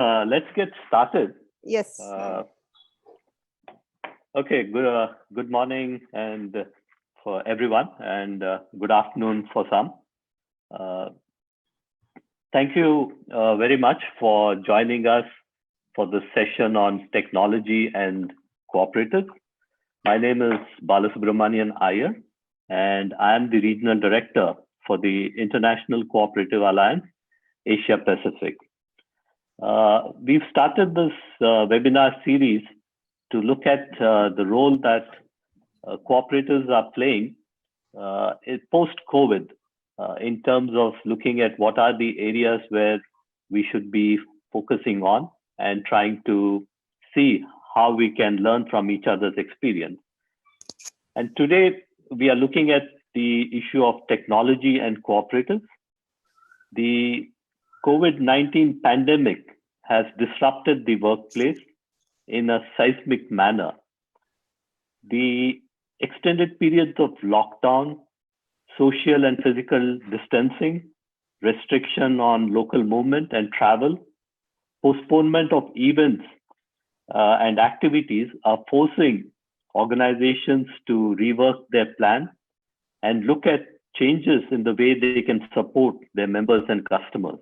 Let's get started. Yes. Okay, good morning and for everyone, and good afternoon for some. Thank you very much for joining us for this session on technology and cooperative. My name is Balasubramanian Iyer, and I am the Regional Director for the International Cooperative Alliance, Asia Pacific. We've started this webinar series to look at the role that cooperatives are playing post-COVID in terms of looking at what are the areas where we should be focusing on and trying to see how we can learn from each other's experience. And today we are looking at the issue of technology and cooperatives. The COVID-19 pandemic has disrupted the workplace in a seismic manner. The extended periods of lockdown, social and physical distancing, restriction on local movement and travel, postponement of events and activities are forcing organizations to rework their plan and look at changes in the way they can support their members and customers.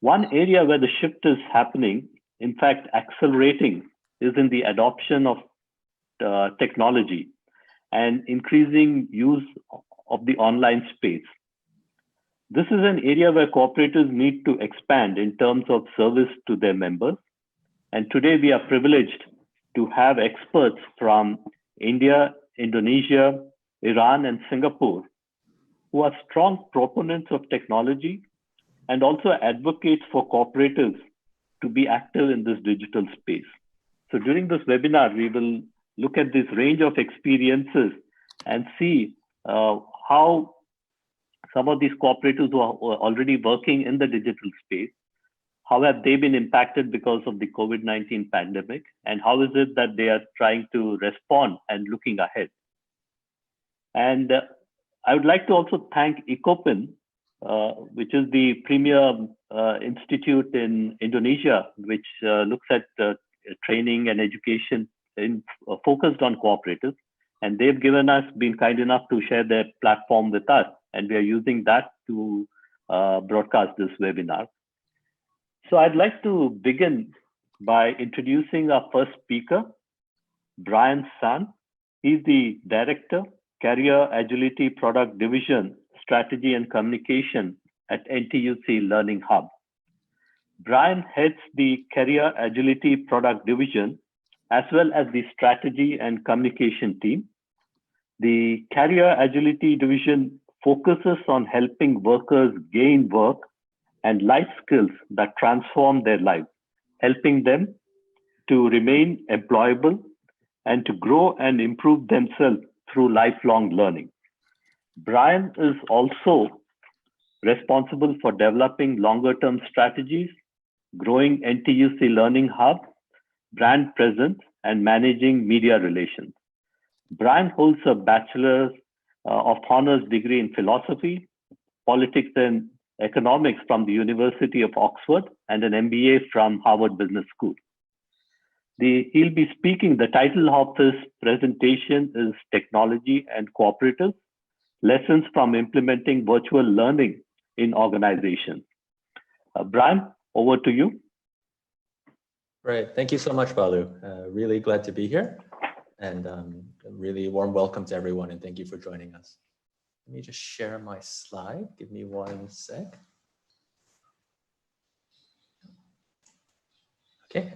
One area where the shift is happening, in fact, accelerating, is in the adoption of technology and increasing use of the online space. This is an area where cooperatives need to expand in terms of service to their members. And today we are privileged to have experts from India, Indonesia, Iran, and Singapore who are strong proponents of technology and also advocates for cooperatives to be active in this digital space. So during this webinar, we will look at this range of experiences and see how some of these cooperatives who are already working in the digital space, how have they been impacted because of the COVID-19 pandemic, and how is it that they are trying to respond and looking ahead. And I would like to also thank ECOPIN, which is the premier institute in Indonesia, which looks at training and education focused on cooperatives. And they've been kind enough to share their platform with us. And we are using that to broadcast this webinar. So I'd like to begin by introducing our first speaker, Brian San. He's the Director, Career Agility Product Division, Strategy and Communication at NTUC LearningHub. Brian heads the Career Agility Product Division as well as the Strategy and Communication team. The Career Agility Division focuses on helping workers gain work and life skills that transform their lives, helping them to remain employable and to grow and improve themselves through lifelong learning. Brian is also responsible for developing longer-term strategies, growing NTUC LearningHub, brand presence, and managing media relations. Brian holds a Bachelor's of Honors degree in Philosophy, Politics and Economics from the University of Oxford, and an MBA from Harvard Business School. He'll be speaking, the title of his presentation is Technology and Cooperative, Lessons from Implementing Virtual Learning in Organizations. Brian, over to you. Right, thank you so much, Balu. Really glad to be here, and really warm welcome to everyone, and thank you for joining us. Let me just share my slide. Give me 1 sec. Okay,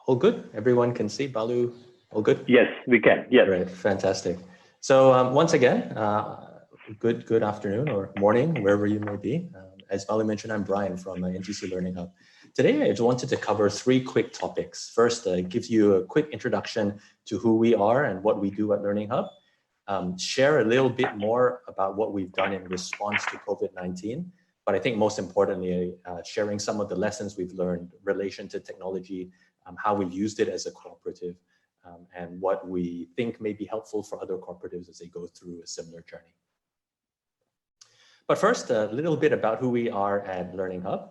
all good? Everyone can see, Balu, all good? Yes, we can, yes. Great, fantastic. So once again, good afternoon or morning, wherever you may be. As Balu mentioned, I'm Brian from NTUC LearningHub. Today, I just wanted to cover 3 quick topics. First, gives you a quick introduction to who we are and what we do at LearningHub. Share a little bit more about what we've done in response to COVID-19, but I think most importantly, sharing some of the lessons we've learned in relation to technology, how we've used it as a cooperative, and what we think may be helpful for other cooperatives as they go through a similar journey. But first, a little bit about who we are at LearningHub.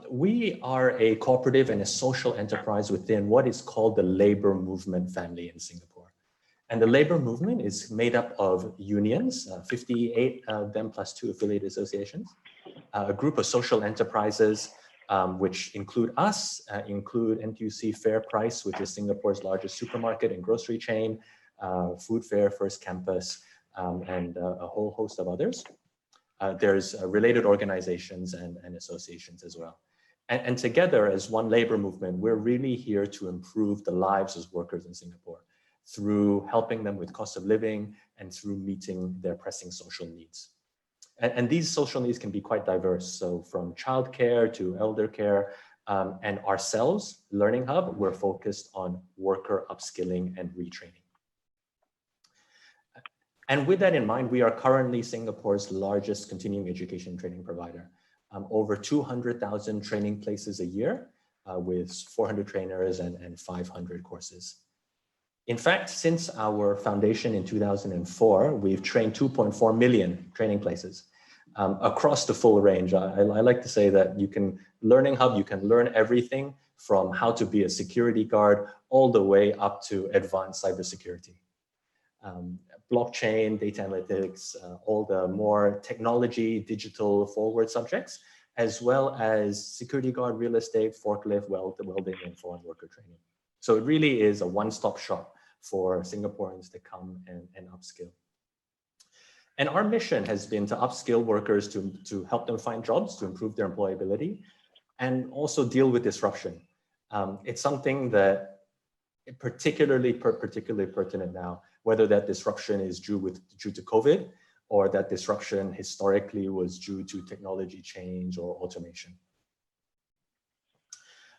We are a cooperative and a social enterprise within what is called the labor movement family in Singapore. And the labor movement is made up of unions, 58 of them plus 2 affiliated associations, a group of social enterprises, which include us, include NTUC Fair Price, which is Singapore's largest supermarket and grocery chain, Food Fair, First Campus, and a whole host of others. There's related organizations and associations as well. And together as one labor movement, we're really here to improve the lives of workers in Singapore through helping them with cost of living and through meeting their pressing social needs. And these social needs can be quite diverse. So from childcare to elder care, and ourselves, LearningHub, we're focused on worker upskilling and retraining. And with that in mind, we are currently Singapore's largest continuing education training provider. Over 200,000 training places a year with 400 trainers and 500 courses. In fact, since our foundation in 2004, we've trained 2.4 million training places across the full range. I like to say that LearningHub, you can learn everything from how to be a security guard all the way up to advanced cybersecurity. Blockchain, data analytics, all the more technology, digital forward subjects, as well as security guard, real estate, forklift, welding, and foreign worker training. So it really is a one-stop shop for Singaporeans to come and upskill. And our mission has been to upskill workers to help them find jobs, to improve their employability, and also deal with disruption. It's something that particularly pertinent now, whether that disruption is due to COVID or that disruption historically was due to technology change or automation.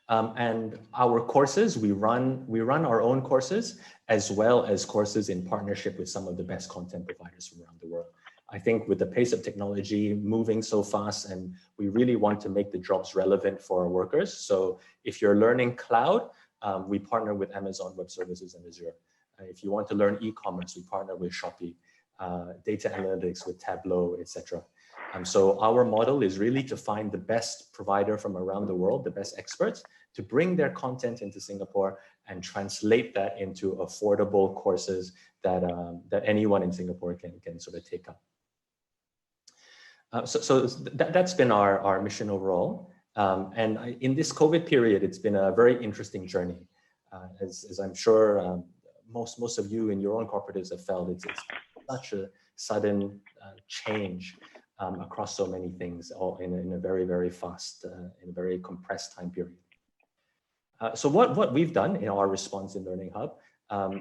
And our courses, we run our own courses as well as courses in partnership with some of the best content providers from around the world. I think with the pace of technology moving so fast, and we really want to make the jobs relevant for our workers. So if you're learning cloud, we partner with Amazon Web Services and Azure. If you want to learn e-commerce, we partner with Shopee, data analytics with Tableau, etc. So our model is really to find the best provider from around the world, the best experts, to bring their content into Singapore and translate that into affordable courses that, that anyone in Singapore can sort of take up. So that's been our mission overall. And in this COVID period, it's been a very interesting journey. As I'm sure most of you in your own cooperatives have felt, it's such a sudden change across so many things, all in a very, very fast, in a very compressed time period. So what we've done in our response in LearningHub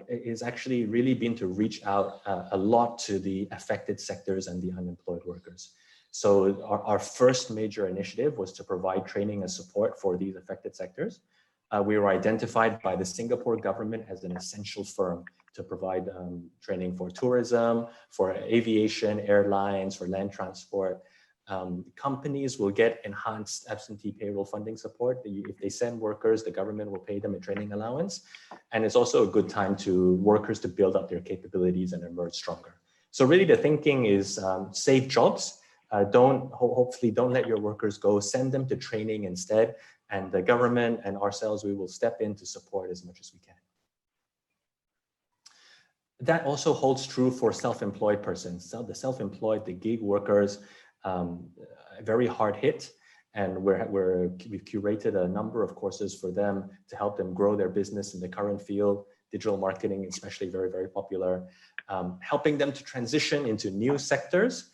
is actually really been to reach out a lot to the affected sectors and the unemployed workers. So our first major initiative was to provide training and support for these affected sectors. We were identified by the Singapore government as an essential firm to provide training for tourism, for aviation, airlines, for land transport. Companies will get enhanced absentee payroll funding support. If they send workers, the government will pay them a training allowance. And it's also a good time to workers to build up their capabilities and emerge stronger. So really the thinking is save jobs. Hopefully don't let your workers go, send them to training instead. And the government and ourselves, we will step in to support as much as we can. That also holds true for self-employed persons. So the self-employed, the gig workers, very hard hit. And we've curated a number of courses for them to help them grow their business in the current field. Digital marketing, especially very, very popular. Helping them to transition into new sectors.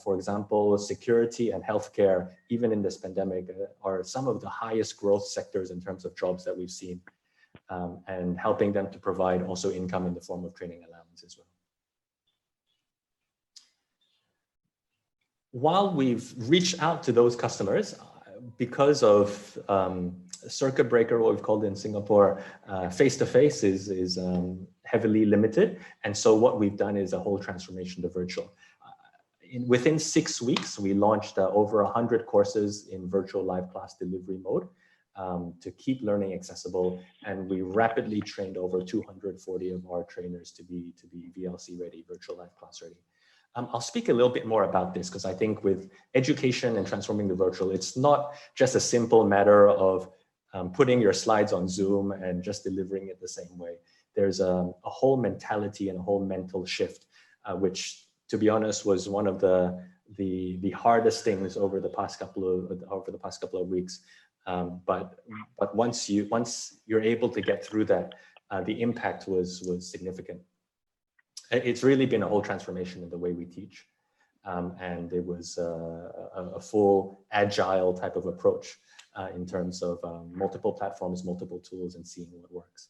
For example, security and healthcare, even in this pandemic, are some of the highest growth sectors in terms of jobs that we've seen, and helping them to provide also income in the form of training allowance as well. While we've reached out to those customers, because of circuit breaker, what we've called in Singapore, face-to-face is heavily limited. And so what we've done is a whole transformation to virtual. Within 6 weeks, we launched over 100 courses in virtual live class delivery mode to keep learning accessible. And we rapidly trained over 240 of our trainers to be VLC ready, virtual live class ready. I'll speak a little bit more about this because I think with education and transforming the virtual, it's not just a simple matter of putting your slides on Zoom and just delivering it the same way. There's a whole mentality and a whole mental shift, which, to be honest, was one of the hardest things over the past couple of weeks. But once you're able to get through that, the impact was significant. It's really been a whole transformation in the way we teach. And it was a full agile type of approach in terms of multiple platforms, multiple tools, and seeing what works.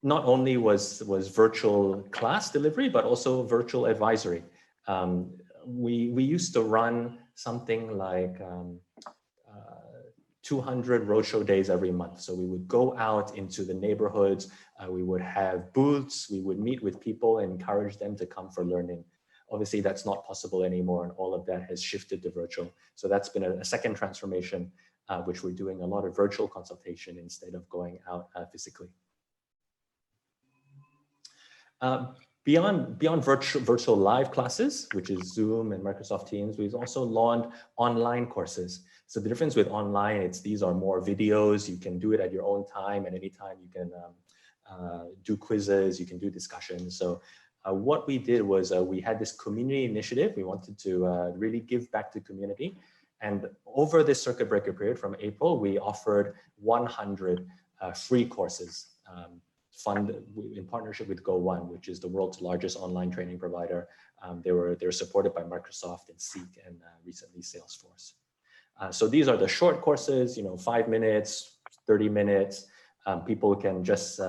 Not only was virtual class delivery, but also virtual advisory. We used to run something like 200 roadshow days every month. So we would go out into the neighborhoods, we would have booths, we would meet with people and encourage them to come for learning. Obviously, that's not possible anymore, and all of that has shifted to virtual. So that's been a second transformation, which we're doing a lot of virtual consultation instead of going out physically. Beyond virtual live classes, which is Zoom and Microsoft Teams, we've also launched online courses. So the difference with online, these are more videos. You can do it at your own time, and anytime you can do quizzes, you can do discussions. So what we did was we had this community initiative. We wanted to really give back to community. And over this circuit breaker period from April, we offered 100 free courses funded in partnership with Go1, which is the world's largest online training provider. They were supported by Microsoft and Seek and recently Salesforce. So these are the short courses, 5 minutes, 30 minutes. People can just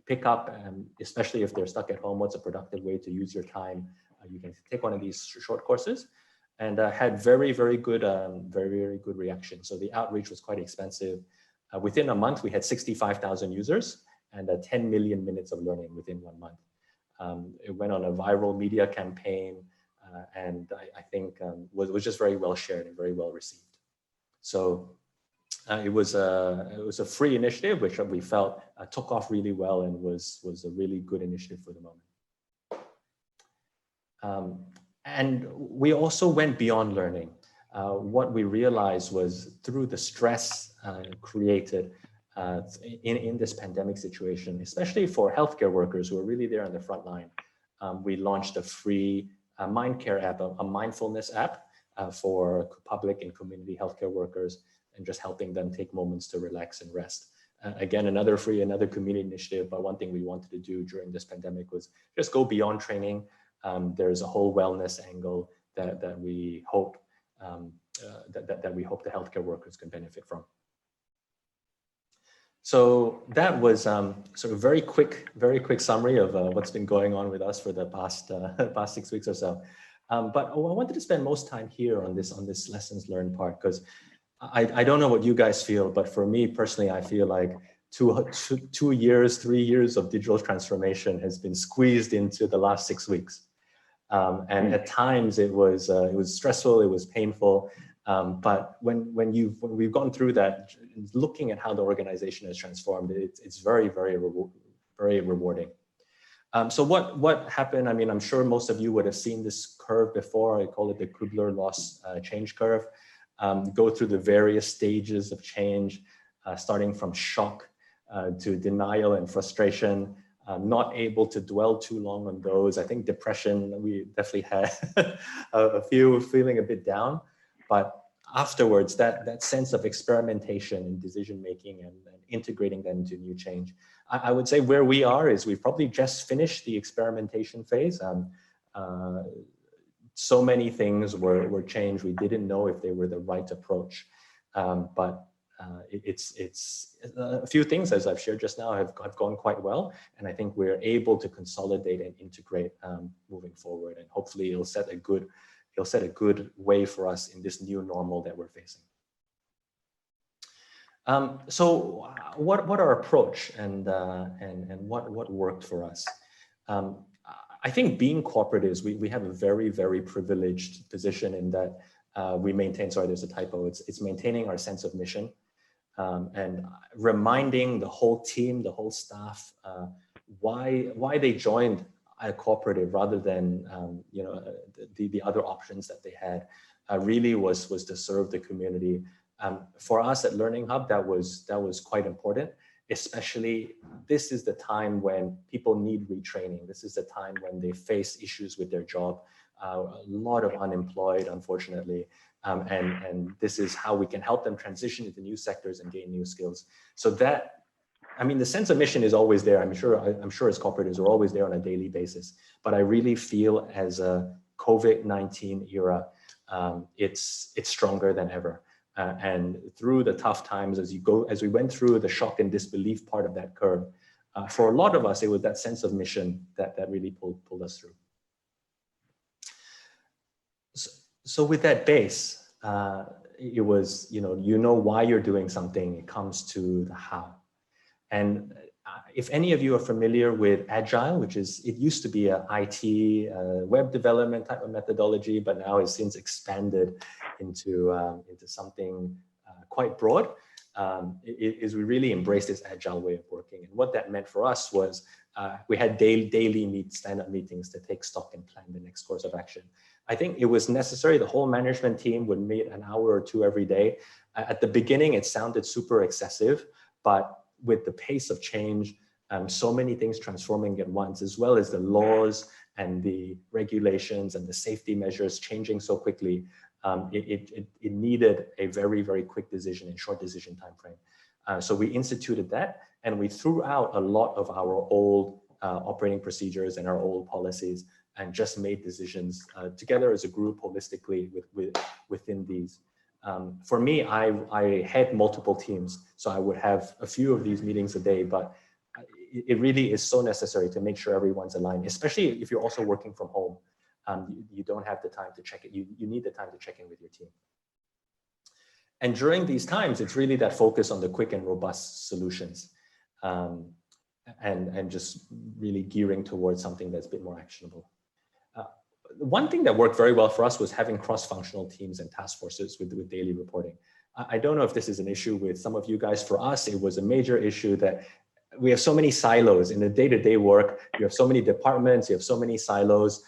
pick up, especially if they're stuck at home. What's a productive way to use your time? You can take one of these short courses, and had very, very good reaction. So the outreach was quite expensive. Within a month, we had 65,000 users and 10 million minutes of learning within 1 month. It went on a viral media campaign, and I think was just very well shared and very well received. So it was a free initiative, which we felt took off really well and was a really good initiative for the moment. And we also went beyond learning. What we realized was through the stress created in this pandemic situation, especially for healthcare workers who are really there on the front line, we launched a free MindCare app, a mindfulness app for public and community healthcare workers, and just helping them take moments to relax and rest. Again, another community initiative, but one thing we wanted to do during this pandemic was just go beyond training. There's a whole wellness angle that we hope the healthcare workers can benefit from. So that was sort of very quick summary of what's been going on with us for the past 6 weeks or so. But I wanted to spend most time here on this lessons learned part, because I don't know what you guys feel, but for me personally, I feel like 3 years of digital transformation has been squeezed into the last 6 weeks. And at times it was stressful, it was painful. But when we've gone through that, looking at how the organization has transformed, it's very, very rewarding. So what happened? I mean, I'm sure most of you would have seen this curve before. I call it the Kubler-Ross change curve. Go through the various stages of change, starting from shock to denial and frustration. Not able to dwell too long on those. I think depression, we definitely had a few feeling a bit down. But afterwards, that sense of experimentation and decision making and integrating them into new change, I would say where we are is we've probably just finished the experimentation phase. So many things were changed. We didn't know if they were the right approach, but it's a few things, as I've shared just now, have gone quite well, and I think we're able to consolidate and integrate moving forward, and hopefully it'll set a good way for us in this new normal that we're facing. So what our approach and what worked for us? I think being cooperatives, we have a very, very privileged position in that we maintain, sorry, there's a typo, it's maintaining our sense of mission and reminding the whole team, the whole staff, why they joined a cooperative rather than the other options that they had really was to serve the community. For us at LearningHub, that was quite important. Especially, this is the time when people need retraining. This is the time when they face issues with their job. A lot of unemployed, unfortunately, and this is how we can help them transition into new sectors and gain new skills. So that, I mean, the sense of mission is always there. I'm sure as cooperatives are always there on a daily basis. But I really feel as a COVID-19 era, it's stronger than ever. And through the tough times, as we went through the shock and disbelief part of that curve, for a lot of us, it was that sense of mission that really pulled us through. So with that base, it was, you know why you're doing something, it comes to the how. And if any of you are familiar with Agile, it used to be a IT web development type of methodology, but now it's since expanded into something quite broad, is we really embrace this Agile way of working. And what that meant for us was we had daily stand-up meetings to take stock and plan the next course of action. I think it was necessary. The whole management team would meet an hour or two every day. At the beginning, it sounded super excessive, but with the pace of change, so many things transforming at once, as well as the laws and the regulations and the safety measures changing so quickly, it needed a very, very quick decision and short decision time frame. So we instituted that, and we threw out a lot of our old operating procedures and our old policies, and just made decisions together as a group holistically within these. For me, I had multiple teams, so I would have a few of these meetings a day, but it really is so necessary to make sure everyone's aligned, especially if you're also working from home. You don't have the time to check it. You need the time to check in with your team. And during these times, it's really that focus on the quick and robust solutions, and just really gearing towards something that's a bit more actionable. One thing that worked very well for us was having cross-functional teams and task forces with daily reporting. I don't know if this is an issue with some of you guys. For us, it was a major issue that we have so many silos in the day-to-day work. You have so many departments, you have so many silos.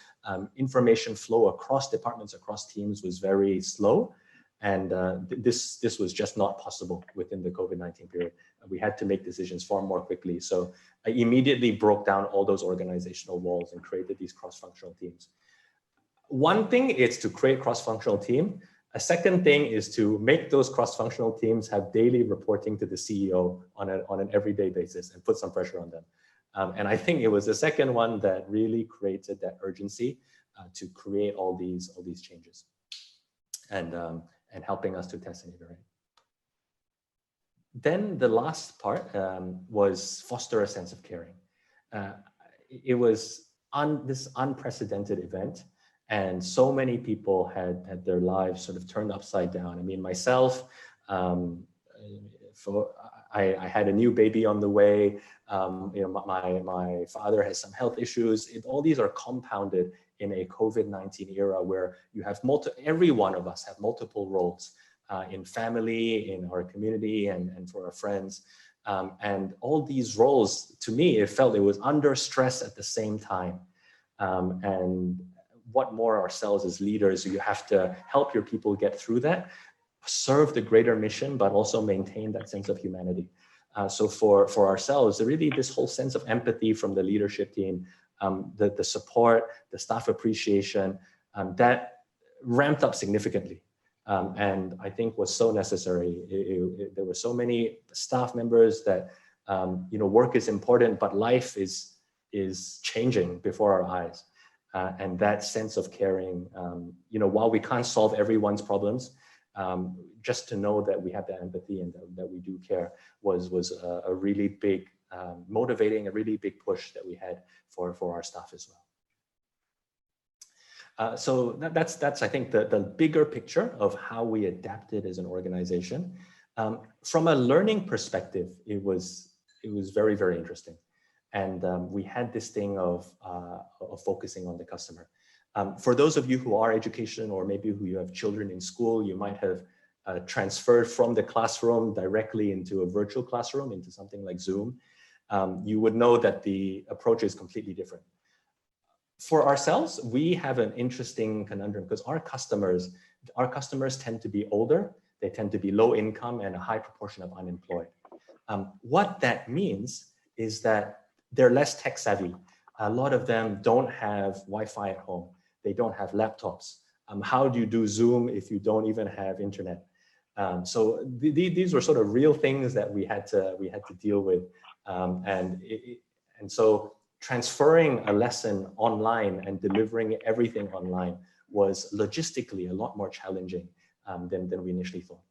Information flow across departments, across teams was very slow. And this was just not possible within the COVID-19 period. We had to make decisions far more quickly. So I immediately broke down all those organizational walls and created these cross-functional teams. One thing is to create cross-functional team. A second thing is to make those cross-functional teams have daily reporting to the CEO on an everyday basis and put some pressure on them. And I think it was the second one that really created that urgency to create all these changes and helping us to test and iterate. Then the last part was foster a sense of caring. It was this unprecedented event. And so many people had their lives sort of turned upside down. I mean, myself, I had a new baby on the way. My father has some health issues. All these are compounded in a COVID-19 era where you have every one of us have multiple roles in family, in our community, and for our friends. And all these roles, to me, it felt it was under stress at the same time. And what more ourselves as leaders, you have to help your people get through that, serve the greater mission, but also maintain that sense of humanity. So for ourselves, really this whole sense of empathy from the leadership team, the support, the staff appreciation, that ramped up significantly. And I think was so necessary. There were so many staff members that, work is important, but life is changing before our eyes. And that sense of caring, while we can't solve everyone's problems, just to know that we have that empathy and that we do care was a really big motivating, a really big push that we had for our staff as well. So that's I think the bigger picture of how we adapted as an organization. From a learning perspective, it was very, very interesting. And we had this thing of focusing on the customer. For those of you who are education, or maybe who you have children in school, you might have transferred from the classroom directly into a virtual classroom, into something like Zoom. You would know that the approach is completely different. For ourselves, we have an interesting conundrum because our customers tend to be older, they tend to be low income and a high proportion of unemployed. What that means is that they're less tech savvy. A lot of them don't have Wi-Fi at home. They don't have laptops. How do you do Zoom if you don't even have internet? So these were sort of real things that we had to deal with. And so transferring a lesson online and delivering everything online was logistically a lot more challenging than we initially thought.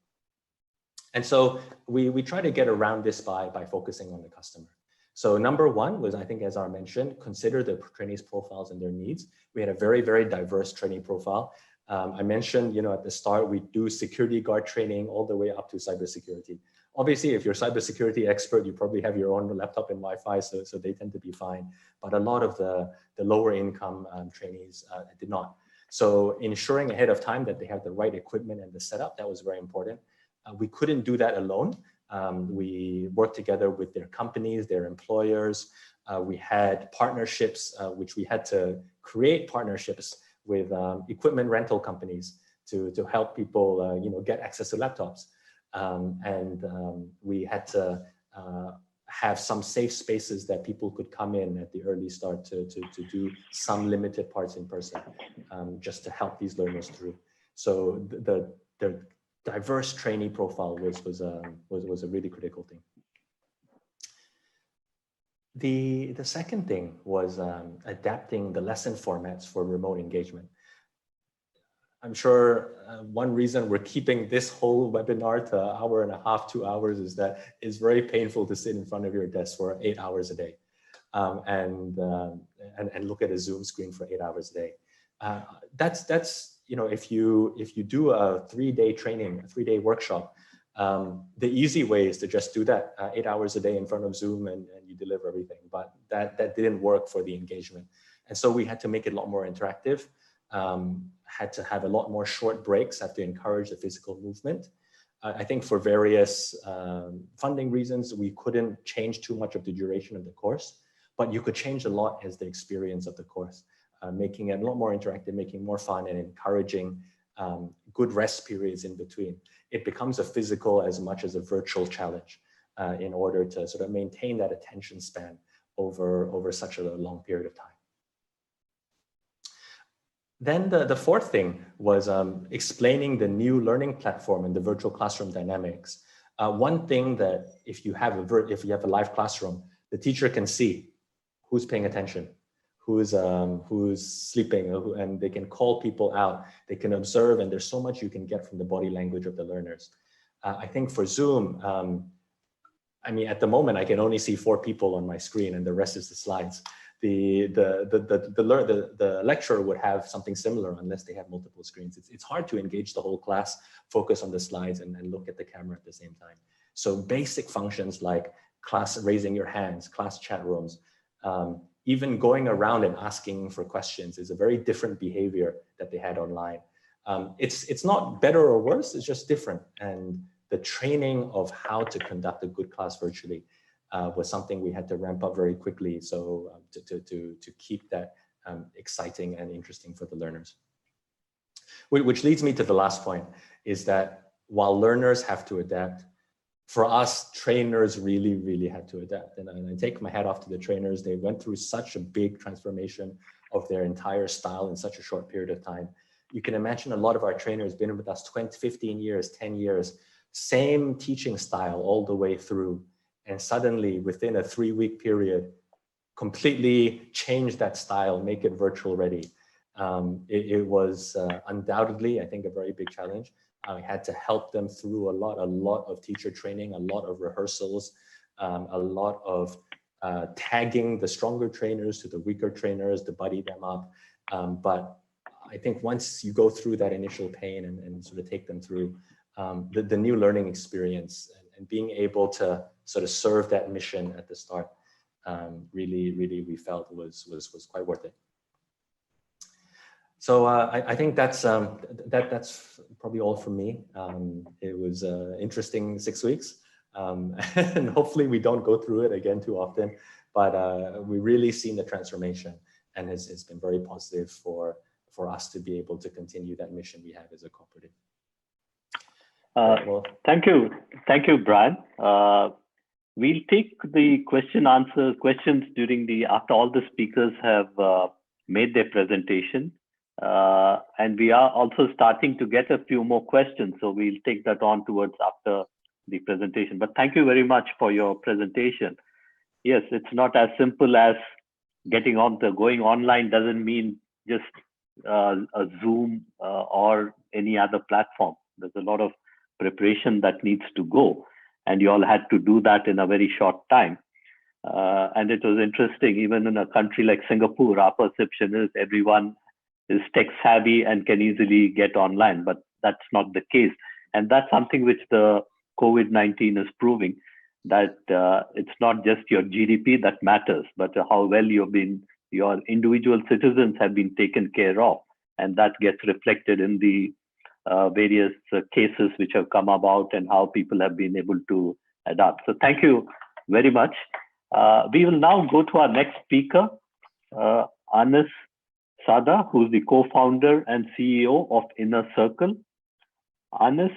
And so we try to get around this by focusing on the customer. So number one was, I think, as I mentioned, consider the trainees' profiles and their needs. We had a very, very diverse trainee profile. I mentioned, at the start, we do security guard training all the way up to cybersecurity. Obviously, if you're a cybersecurity expert, you probably have your own laptop and Wi-Fi, so they tend to be fine. But a lot of the lower income trainees did not. So ensuring ahead of time that they have the right equipment and the setup, that was very important. We couldn't do that alone. We worked together with their companies, their employers. We had partnerships, which we had to create partnerships with equipment rental companies to help people, get access to laptops. We had to have some safe spaces that people could come in at the early start to do some limited parts in person, just to help these learners through. So the diverse trainee profile was a really critical thing. The second thing was adapting the lesson formats for remote engagement. I'm sure one reason we're keeping this whole webinar to an hour and a half, 2 hours, is that it's very painful to sit in front of your desk for 8 hours a day and look at a Zoom screen for 8 hours a day. That's if you do a 3-day training, a 3-day workshop, the easy way is to just do that 8 hours a day in front of Zoom and you deliver everything. But that didn't work for the engagement. And so we had to make it a lot more interactive, had to have a lot more short breaks, have to encourage the physical movement. I think for various funding reasons, we couldn't change too much of the duration of the course, but you could change a lot as the experience of the course, making it a lot more interactive, making it more fun, and encouraging good rest periods in between. It becomes a physical as much as a virtual challenge in order to sort of maintain that attention span over such a long period of time. Then the fourth thing was explaining the new learning platform and the virtual classroom dynamics. One thing that if you have a live classroom, the teacher can see who's paying attention, who's sleeping, and they can call people out. They can observe, and there's so much you can get from the body language of the learners. I think for Zoom, at the moment I can only see 4 people on my screen, and the rest is the slides. The lecturer would have something similar unless they have multiple screens. It's hard to engage the whole class, focus on the slides, and look at the camera at the same time. So basic functions like class raising your hands, class chat rooms, even going around and asking for questions is a very different behavior that they had online. It's not better or worse, it's just different. And the training of how to conduct a good class virtually was something we had to ramp up very quickly, so to keep that exciting and interesting for the learners. Which leads me to the last point, is that while learners have to adapt, for us, trainers really had to adapt. And I take my hat off to the trainers. They went through such a big transformation of their entire style in such a short period of time. You can imagine a lot of our trainers been with us 20, 15 years, 10 years, same teaching style all the way through. And suddenly, within a 3-week period, completely change that style, make it virtual ready. It was undoubtedly, I think, a very big challenge. I had to help them through a lot of teacher training, a lot of rehearsals, a lot of tagging the stronger trainers to the weaker trainers to buddy them up. But I think once you go through that initial pain and sort of take them through the new learning experience and being able to sort of serve that mission at the start, really we felt was quite worth it. So I think that's probably all from me. It was an interesting 6 weeks, and hopefully we don't go through it again too often. But we really seen the transformation, and it's been very positive for us to be able to continue that mission we have as a cooperative. Thank you, Brian. We'll take the questions after all the speakers have made their presentation. And we are also starting to get a few more questions, so we'll take that on towards after the presentation. But thank you very much for your presentation. Yes, it's not as simple as going online doesn't mean just a Zoom or any other platform. There's a lot of preparation that needs to go, and you all had to do that in a very short time. And it was interesting, even in a country like Singapore, our perception is everyone is tech savvy and can easily get online, but that's not the case. And that's something which the COVID-19 is proving, that it's not just your GDP that matters, but how well your individual citizens have been taken care of. And that gets reflected in the various cases which have come about and how people have been able to adapt. So thank you very much. We will now go to our next speaker, Anis Sada, who is the co-founder and CEO of Inner Circle. Anis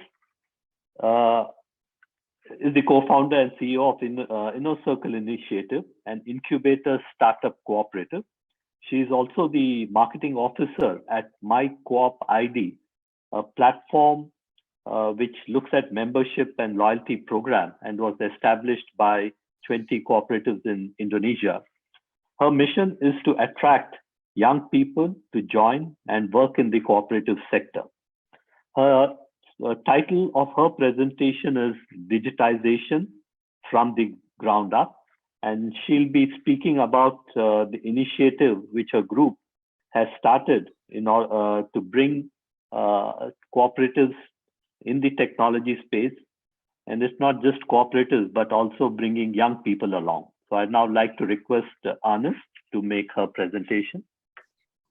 is the co-founder and CEO of Inner Circle Initiative, an incubator startup cooperative. She is also the marketing officer at My Co-op ID, a platform which looks at membership and loyalty program and was established by 20 cooperatives in Indonesia. Her mission is to attract young people to join and work in the cooperative sector. Her title of her presentation is Digitization from the Ground Up, and she'll be speaking about the initiative which her group has started in order to bring cooperatives in the technology space. And it's not just cooperatives, but also bringing young people along. So I'd now like to request Anis to make her presentation.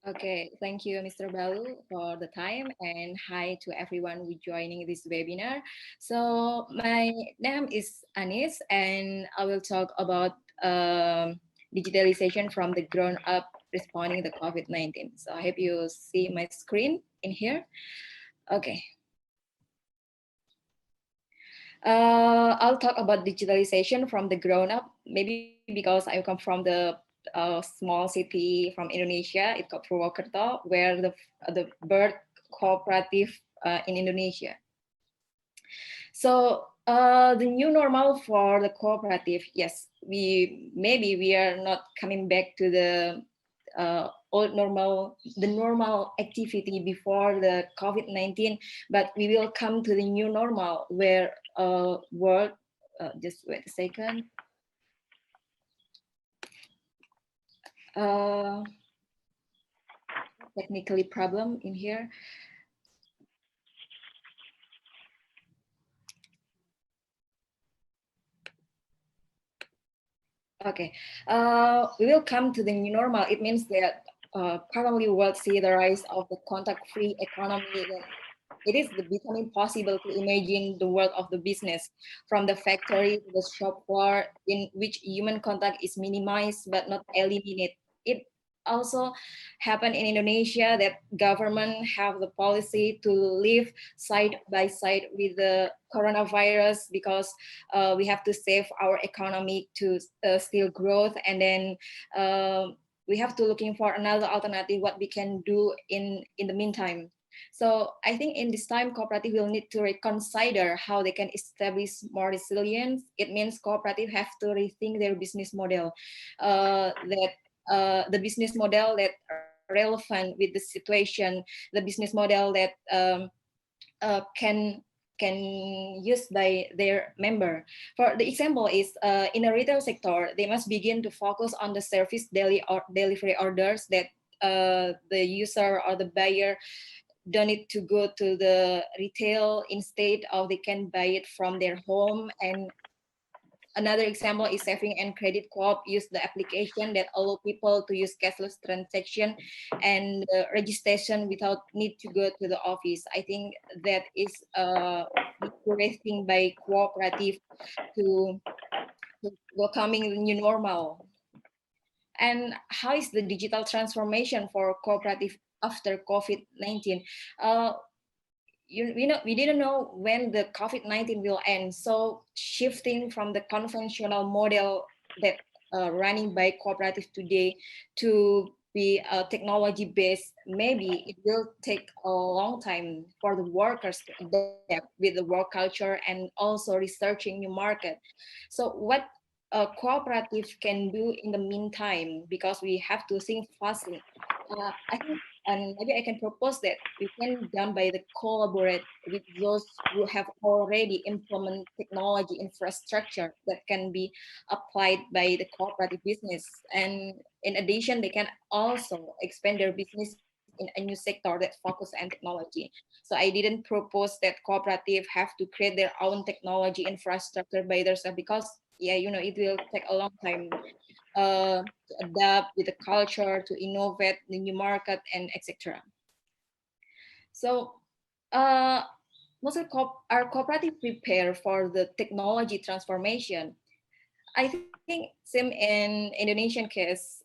Okay, thank you, Mr. Balu, for the time, and hi to everyone who joining this webinar. So my name is Anis, and I will talk about digitalization from the ground up, responding to COVID-19. So I hope you see my screen in here. Okay. I'll talk about digitalization from the ground up, maybe because I come from the small city from Indonesia. It's called Purwokerto, where the bird cooperative in Indonesia. So the new normal for the cooperative, yes, we are not coming back to the old normal, the normal activity before the COVID-19, but we will come to the new normal where world, just wait a second. Technically problem in here. Okay, we will come to the new normal. It means that currently world see the rise of the contact-free economy. It is becoming possible to imagine the world of the business from the factory to the shop floor, in which human contact is minimized but not eliminated. It also happened in Indonesia that government have the policy to live side by side with the coronavirus because we have to save our economy to still growth, and then we have to looking for another alternative what we can do in the meantime. So I think in this time, cooperative will need to reconsider how they can establish more resilience. It means cooperative have to rethink their business model, the business model that relevant with the situation, the business model that can used by their member. For the example is in a retail sector, they must begin to focus on the service delivery orders that the user or the buyer don't need to go to the retail, instead of they can buy it from their home. And another example is saving and credit co-op use the application that allow people to use cashless transaction and registration without need to go to the office. I think that is encouraging by cooperative to welcoming the new normal. And how is the digital transformation for cooperative after COVID-19? We didn't know when the COVID-19 will end. So shifting from the conventional model that running by cooperative today to be technology based, maybe it will take a long time for the workers to adapt with the work culture and also researching new market. So what a cooperative can do in the meantime, because we have to think fastly. I think, and maybe I can propose that we can done by the collaborate with those who have already implemented technology infrastructure that can be applied by the cooperative business. And in addition, they can also expand their business in a new sector that focus on technology. So I didn't propose that cooperative have to create their own technology infrastructure by themselves, because it will take a long time to adapt with the culture, to innovate the new market, and etc. So mostly our cooperative prepare for the technology transformation. I think same in Indonesian case,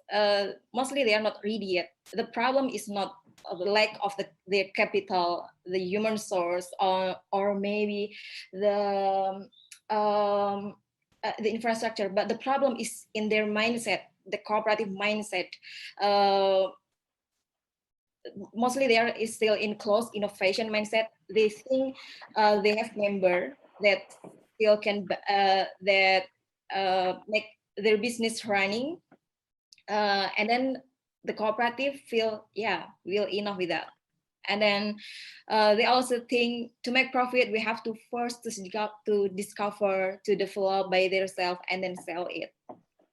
mostly they are not ready yet. The problem is not the lack of their capital, the human source, or maybe um, the infrastructure, but the problem is in their mindset, the cooperative mindset. Uh, Mostly they are is still in closed innovation mindset. They think they have member that still can make their business running, and then the cooperative feel will enough with that. And then they also think to make profit we have to first to discover, to develop by themselves, and then sell it.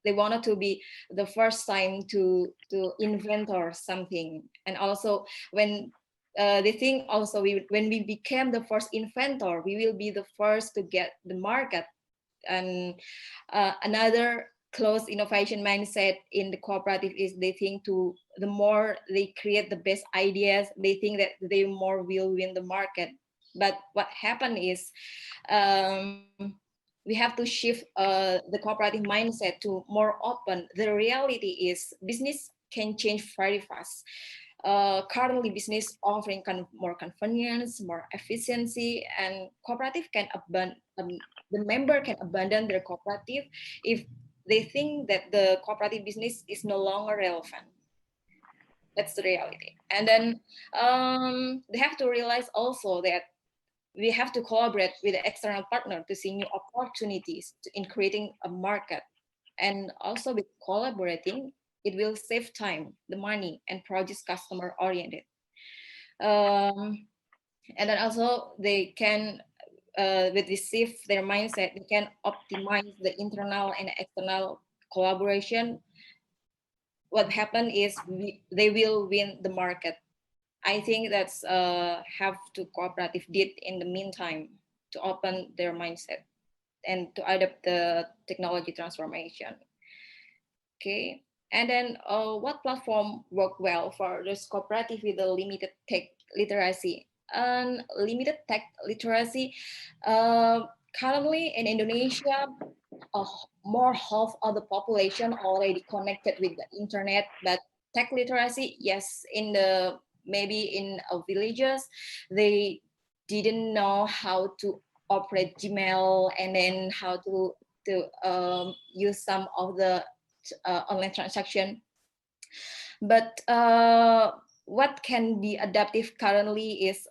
They wanted to be the first time to invent or something. And also when they think also when we became the first inventor, we will be the first to get the market. And another closed innovation mindset in the cooperative is they think to the more they create the best ideas, they think that they more will win the market. But what happened is we have to shift the cooperative mindset to more open. The reality is business can change very fast. Currently business offering more convenience, more efficiency, and cooperative can the member can abandon their cooperative if they think that the cooperative business is no longer relevant. That's the reality. And then they have to realize also that we have to collaborate with the external partner to see new opportunities in creating a market. And also with collaborating, it will save time, the money, and produce customer oriented. And then also they can, with this shift their mindset, they can optimize the internal and external collaboration. What happened is they will win the market. I think that's have to cooperative did in the meantime to open their mindset and to adapt the technology transformation. Okay, and then what platform work well for those cooperative with a limited tech literacy? And limited tech literacy, currently in Indonesia, more half of the population already connected with the internet, but tech literacy, yes, in the maybe in villages, they didn't know how to operate Gmail, and then how to use some of the online transaction. But what can be adaptive currently is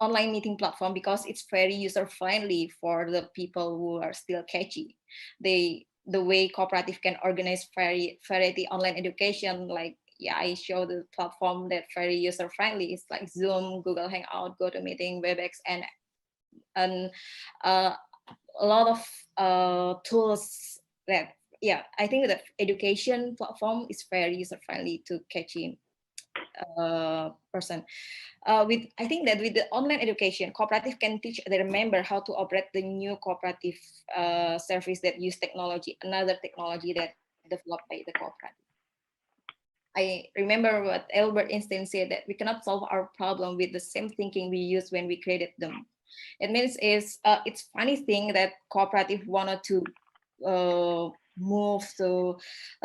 online meeting platform, because it's very user friendly for the people who are still catchy. The way cooperative can organize variety online education, like I show the platform that very user friendly. It's like Zoom, Google Hangout, GoToMeeting, WebEx, and a lot of tools that I think that education platform is very user friendly to catchy person. I think that with the online education, cooperative can teach their member how to operate the new cooperative service that use technology, another technology that developed by the cooperative. I remember what Albert Einstein said, that we cannot solve our problem with the same thinking we used when we created them. It means it's funny thing that cooperative wanted to move to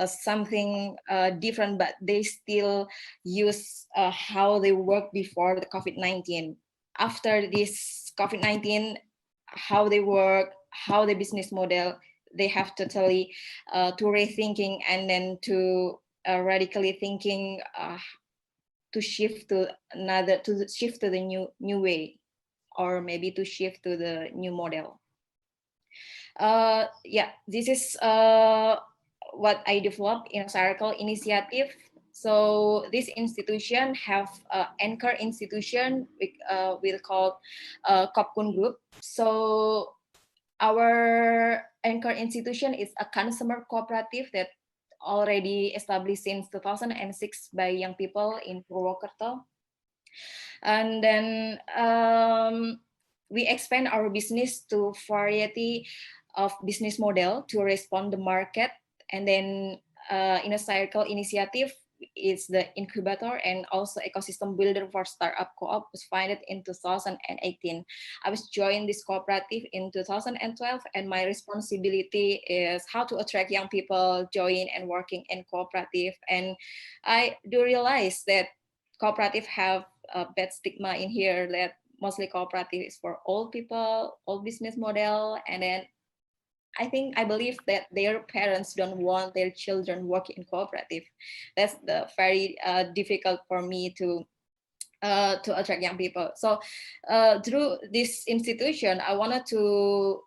something different, but they still use how they work before the COVID-19. After this COVID-19, how they work, how the business model, they have totally to rethinking, and then to radically thinking to shift to the new way, or maybe to shift to the new model. Yeah, this is what I developed in a circle initiative. So this institution have anchor institution we call Kopkun Group. So our anchor institution is a consumer cooperative that already established since 2006 by young people in Purwokerto. And then we expand our business to variety of business model to respond the market. And then in a circle initiative is the incubator and also ecosystem builder for startup co-op, was founded in 2018. I was joined this cooperative in 2012, and my responsibility is how to attract young people join and working in cooperative. And I do realize that cooperative have a bad stigma in here, that mostly cooperative is for old people, old business model, and then I believe that their parents don't want their children work in cooperative. That's the very difficult for me to attract young people. So through this institution, I wanted to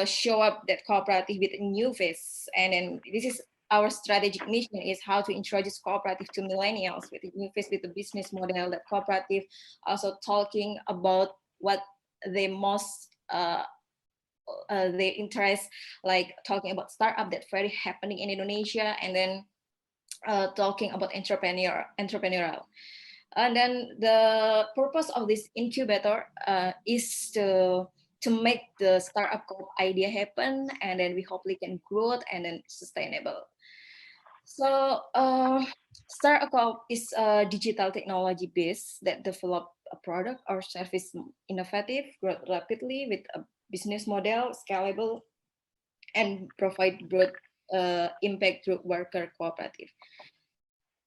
show up that cooperative with a new face, and then this is our strategic mission, is how to introduce cooperative to millennials with a new face, with the business model that cooperative also talking about what they most their interest, like talking about startup that very happening in Indonesia, and then talking about entrepreneurial. And then the purpose of this incubator is to make the startup idea happen, and then we hopefully can grow it and then sustainable. So startup is a digital technology base that develop a product or service innovative, grow rapidly with a business model, scalable, and provide broad impact through worker cooperative.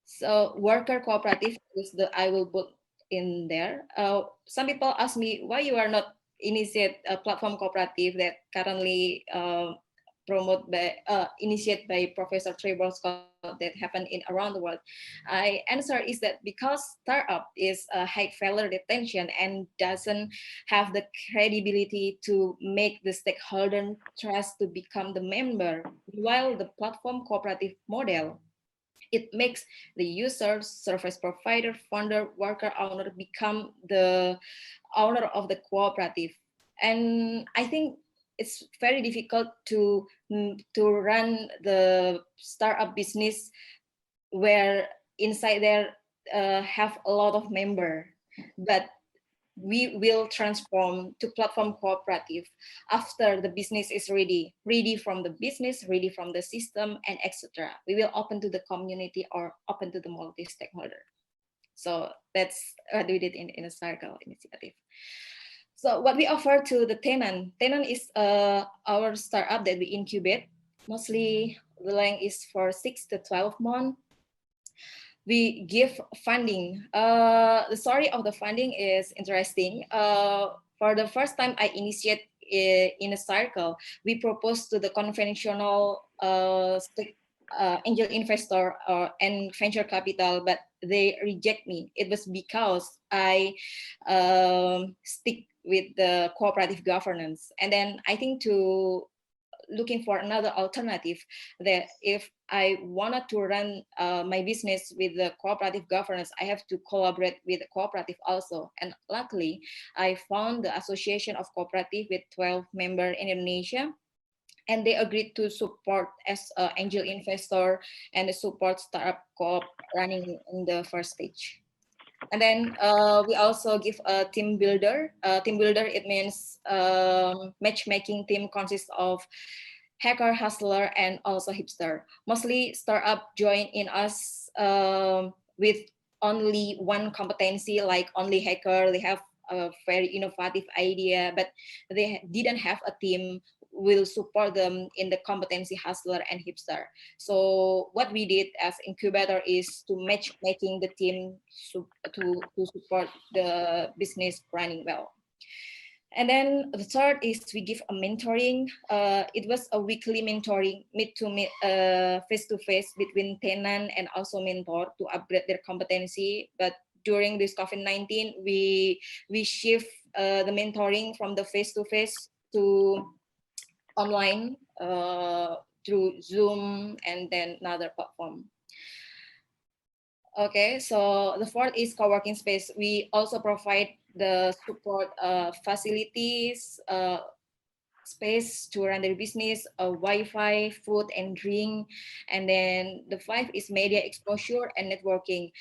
So worker cooperative is the I will put in there. Some people ask me why you are not initiate a platform cooperative that currently promote by initiated by Professor Trevor Scott that happen in around the world. I answer is that because startup is a high failure retention and doesn't have the credibility to make the stakeholder trust to become the member, while the platform cooperative model, it makes the user, service provider, founder, worker, owner become the owner of the cooperative. And I think it's very difficult to run the startup business where inside there have a lot of member, but we will transform to platform cooperative after the business is ready from the business, ready from the system, and etc. We will open to the community or open to the multi-stakeholder. So that's what we did in a circle initiative. So what we offer to the Tenant is our startup that we incubate. Mostly the length is for 6 to 12 months. We give funding. The story of the funding is interesting. For the first time I initiate in a circle, we proposed to the conventional angel investor and venture capital, but they reject me. It was because I stick with the cooperative governance. And then I think to looking for another alternative, that if I wanted to run my business with the cooperative governance, I have to collaborate with the cooperative also. And luckily, I found the Association of Cooperative with 12 members in Indonesia, and they agreed to support as an angel investor and support startup co-op running in the first stage. And then we also give a team builder. Team builder, it means matchmaking team consists of hacker, hustler, and also hipster. Mostly startup join in us with only one competency, like only hacker. They have a very innovative idea, but they didn't have a team will support them in the competency hustler and hipster. So what we did as incubator is to making the team to support the business running well. And then the third is we give a mentoring. It was a weekly mentoring, meet to meet, face to face between tenant and also mentor to upgrade their competency. But during this COVID-19, we shift the mentoring from the face to face to online through Zoom and then another platform. Okay, so the fourth is co-working space. We also provide the support facilities, space to run their business, Wi-Fi, food and drink. And then the five is media exposure and networking.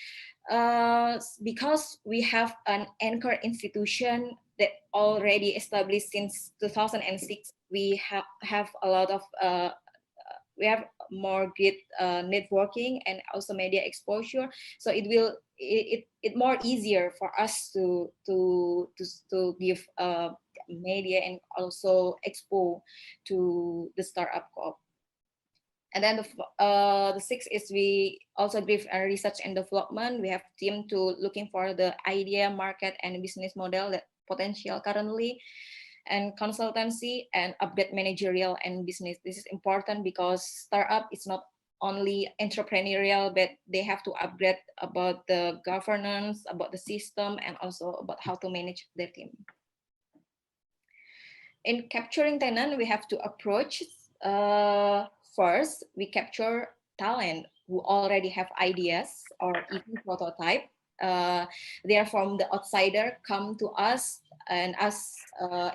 Because we have an anchor institution that already established since 2006, we have a lot of we have more great networking and also media exposure. So it will it more easier for us to give media and also expo to the startup co-op. And then the sixth is we also give research and development. We have team to looking for the idea, market, and business model that potential currently, and consultancy and upgrade managerial and business. This is important because startup is not only entrepreneurial, but they have to upgrade about the governance, about the system, and also about how to manage their team. In capturing tenant, we have to approach first, we capture talent who already have ideas or even prototype. They are from the outsider, come to us and as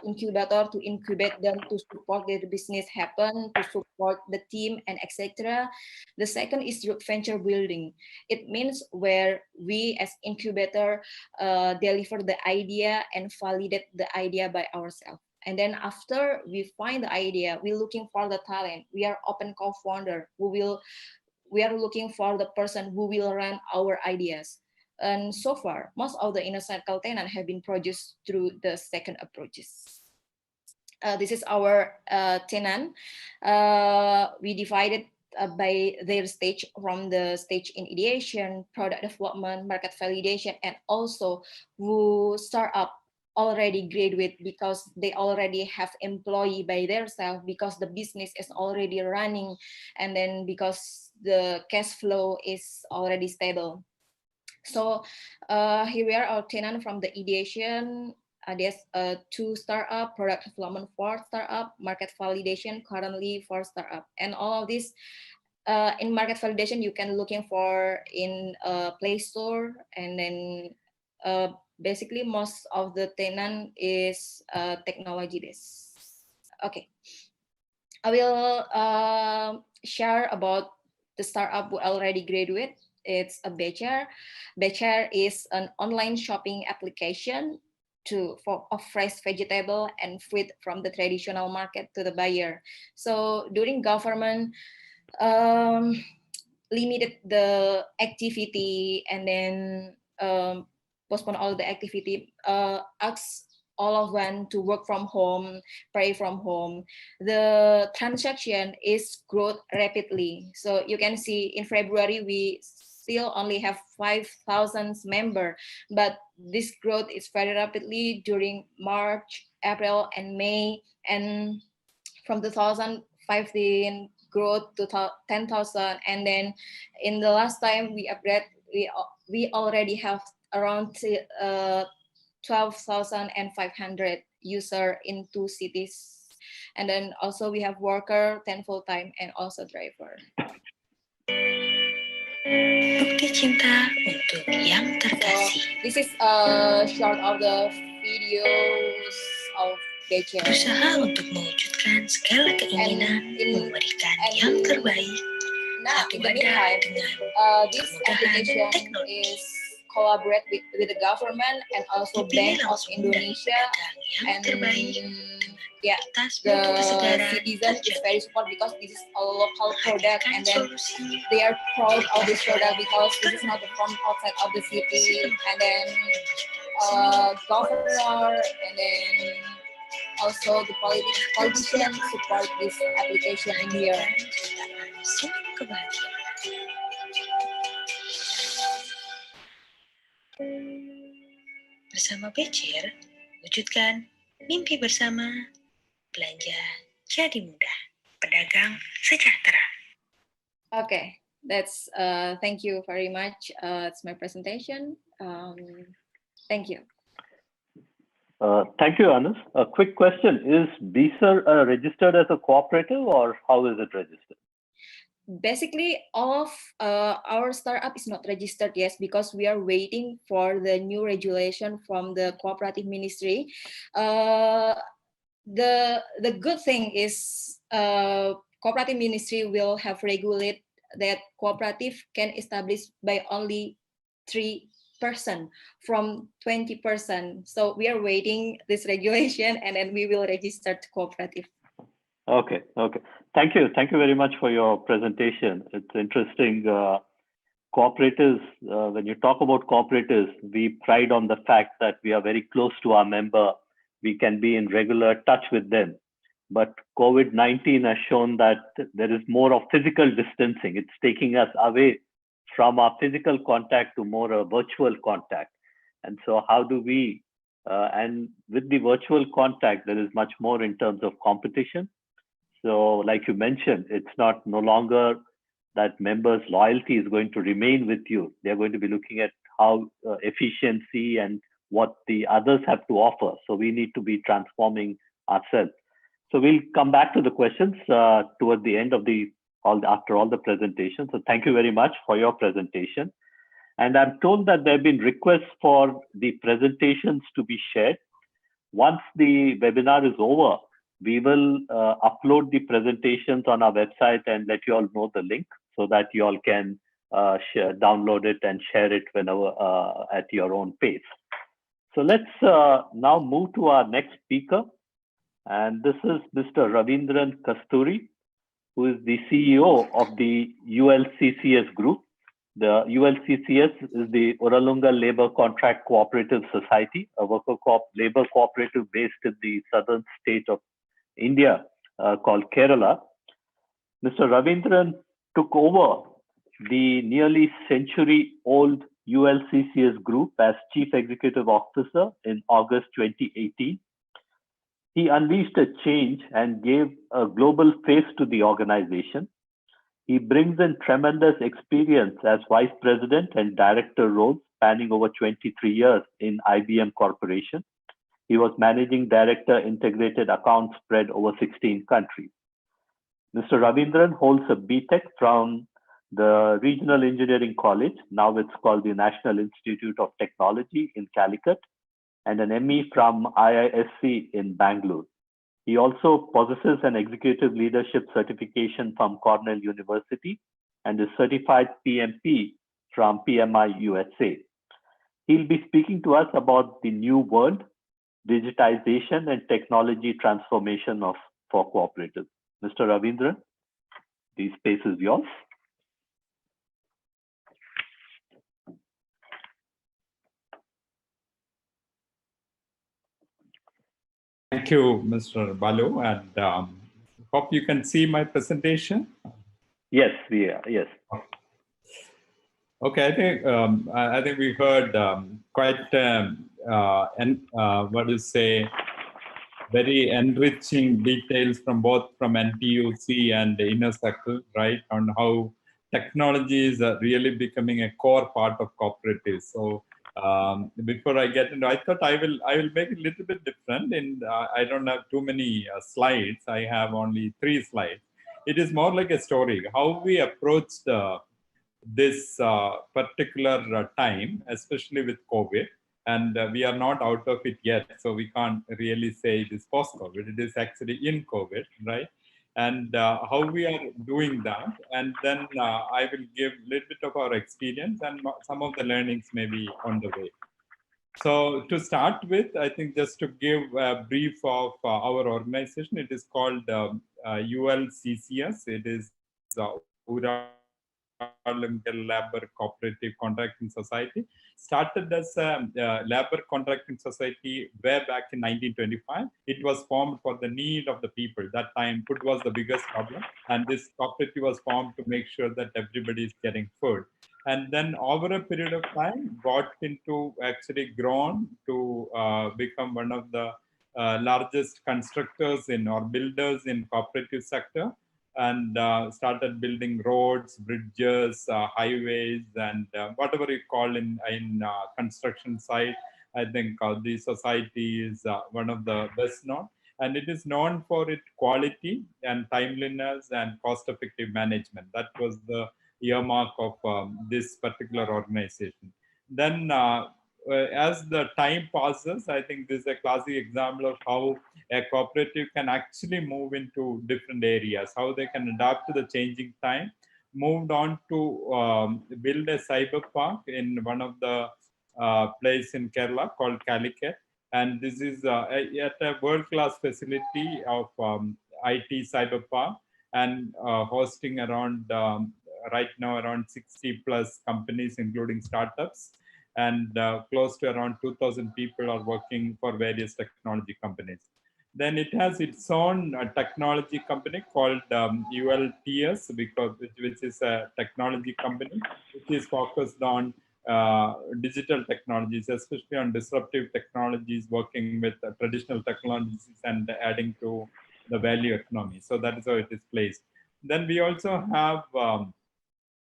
incubator to incubate them, to support their business happen, to support the team and etc. The second is venture building. It means where we as incubator deliver the idea and validate the idea by ourselves. And then after we find the idea, we're looking for the talent. We are open co-founder we are looking for the person who will run our ideas. And so far, most of the inner circle tenant have been produced through the second approaches. This is our tenant. We divided by their stage, from the stage in ideation, product development, market validation, and also who start up already graduate because they already have employee by themselves, because the business is already running, and then because the cash flow is already stable. So here we are, our tenant from the ideation. There's 2 startup, product development 4 startup, market validation currently 4 startup, and all of this in market validation you can looking for in Play Store, and then basically most of the tenant is technology based. Okay, I will share about the startup who already graduate. It's a Becher. Becher is an online shopping application for fresh vegetable and fruit from the traditional market to the buyer. So during government limited the activity and then postpone all the activity, ask all of them to work from home, pray from home. The transaction is growth rapidly. So you can see in February, we still only have 5,000 members, but this growth is very rapidly during March, April, and May, and from 2015 growth to 10,000, and then in the last time we upgrade, we already have around 12,500 users in 2 cities, and then also we have worker 10 full-time and also driver. Bukti cinta untuk yang terkasih. This is a short of the videos of Becher. Berusaha untuk mewujudkan segala keinginan, memberikan yang terbaik. Now, in the meantime, this application is collaborate with the government and also Bank of Indonesia, and yeah, the citizen is very support because this is a local product, and then they are proud of this product because this is not from outside of the city, and then governor, and then also the politicians support this application in here. Bersama Becir, wujudkan mimpi bersama, belanja jadi mudah, pedagang sejahtera. Okay, that's thank you very much. It's my presentation. Thank you. Thank you, Anas. A quick question: is Persor registered as a cooperative, or how is it registered? Basically, all of our startup is not registered yet because we are waiting for the new regulation from the Cooperative Ministry. The good thing is Cooperative Ministry will have regulate that cooperative can establish by only 3% from 20%. So we are waiting this regulation, and then we will register to cooperative. Okay. Thank you very much for your presentation. It's interesting. Cooperatives, when you talk about cooperatives, we pride on the fact that we are very close to our member. We can be in regular touch with them. But COVID-19 has shown that there is more of physical distancing. It's taking us away from our physical contact to more a virtual contact. And so how do we, and with the virtual contact, there is much more in terms of competition. So like you mentioned, it's no longer that members' loyalty is going to remain with you. They're going to be looking at how efficiency and what the others have to offer. So we need to be transforming ourselves. So we'll come back to the questions toward the end of after all the presentations. So thank you very much for your presentation. And I'm told that there have been requests for the presentations to be shared. Once the webinar is over, we will upload the presentations on our website and let you all know the link so that you all can download it and share it whenever at your own pace. So let's now move to our next speaker. And this is Mr. Ravindran Kasturi, who is the CEO of the ULCCS group. The ULCCS is the Uralunga Labour Contract Cooperative Society, a labor cooperative based in the southern state of India called Kerala. Mr. Ravindran took over the nearly century-old ULCCS group as Chief Executive Officer in August 2018. He unleashed a change and gave a global face to the organization. He brings in tremendous experience as Vice President and Director roles spanning over 23 years in IBM Corporation. He was Managing Director, Integrated Accounts spread over 16 countries. Mr. Ravindran holds a BTech from the Regional Engineering College, now it's called the National Institute of Technology in Calicut, and an ME from IISc in Bangalore. He also possesses an executive leadership certification from Cornell University and is certified PMP from PMI USA. He'll be speaking to us about the new world, digitization and technology transformation for cooperatives. Mr. Ravindran, the space is yours. Thank you, Mr. Balu, and hope you can see my presentation. Yes, we are. Yes. Okay, I think we heard quite very enriching details from both from NTUC and the inner circle, right, on how technology is really becoming a core part of cooperatives. So before I get into, I thought I will make it a little bit different. And I don't have too many slides. I have only 3 slides. It is more like a story how we approached this particular time, especially with COVID. And we are not out of it yet, so we can't really say it is post-COVID. It is actually in COVID, right? And how we are doing that. And then I will give a little bit of our experience and some of the learnings maybe on the way. So to start with, I think just to give a brief of our organization, it is called ULCCS. It is Uralunga Labor Cooperative Contracting Society, started as a labor contracting society way back in 1925. It was formed for the need of the people. That time, food was the biggest problem, and this cooperative was formed to make sure that everybody is getting food. And then over a period of time, got into actually grown to become one of the largest constructors in or builders in cooperative sector, and started building roads, bridges, highways, and whatever you call in construction site. I think the society is one of the best known, and it is known for its quality and timeliness and cost-effective management. That was the earmark of this particular organization. Then as the time passes, I think this is a classic example of how a cooperative can actually move into different areas, how they can adapt to the changing time. Moved on to build a cyber park in one of the place in Kerala called Calicut. And this is at a world-class facility of IT cyber park, and hosting around right now around 60 plus companies, including startups, and close to around 2,000 people are working for various technology companies. Then it has its own technology company called ULTS, which is a technology company which is focused on digital technologies, especially on disruptive technologies, working with traditional technologies and adding to the value economy. So that is how it is placed. Then we also have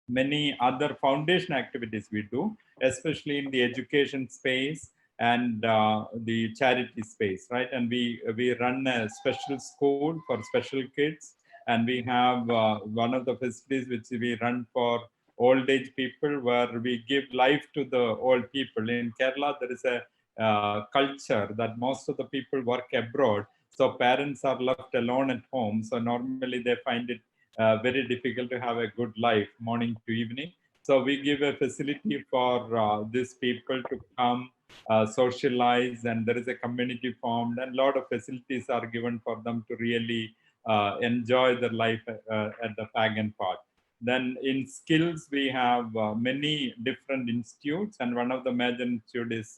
many other foundation activities we do, especially in the education space and the charity space, right? And we run a special school for special kids, and we have one of the facilities which we run for old age people, where we give life to the old people. In Kerala, there is a culture that most of the people work abroad, so parents are left alone at home. So normally they find it very difficult to have a good life morning to evening. So we give a facility for these people to come, socialize, and there is a community formed, and a lot of facilities are given for them to really enjoy their life at the pagan part. Then in skills, we have many different institutes, and one of the major institute is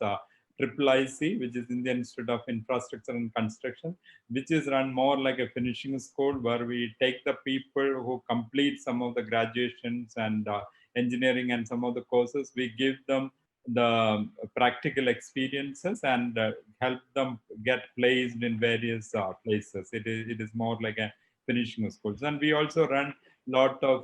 IIIC, which is Indian Institute of Infrastructure and Construction, which is run more like a finishing school, where we take the people who complete some of the graduations and engineering and some of the courses. We give them the practical experiences and help them get placed in various places. It is more like a finishing schools. And we also run lot of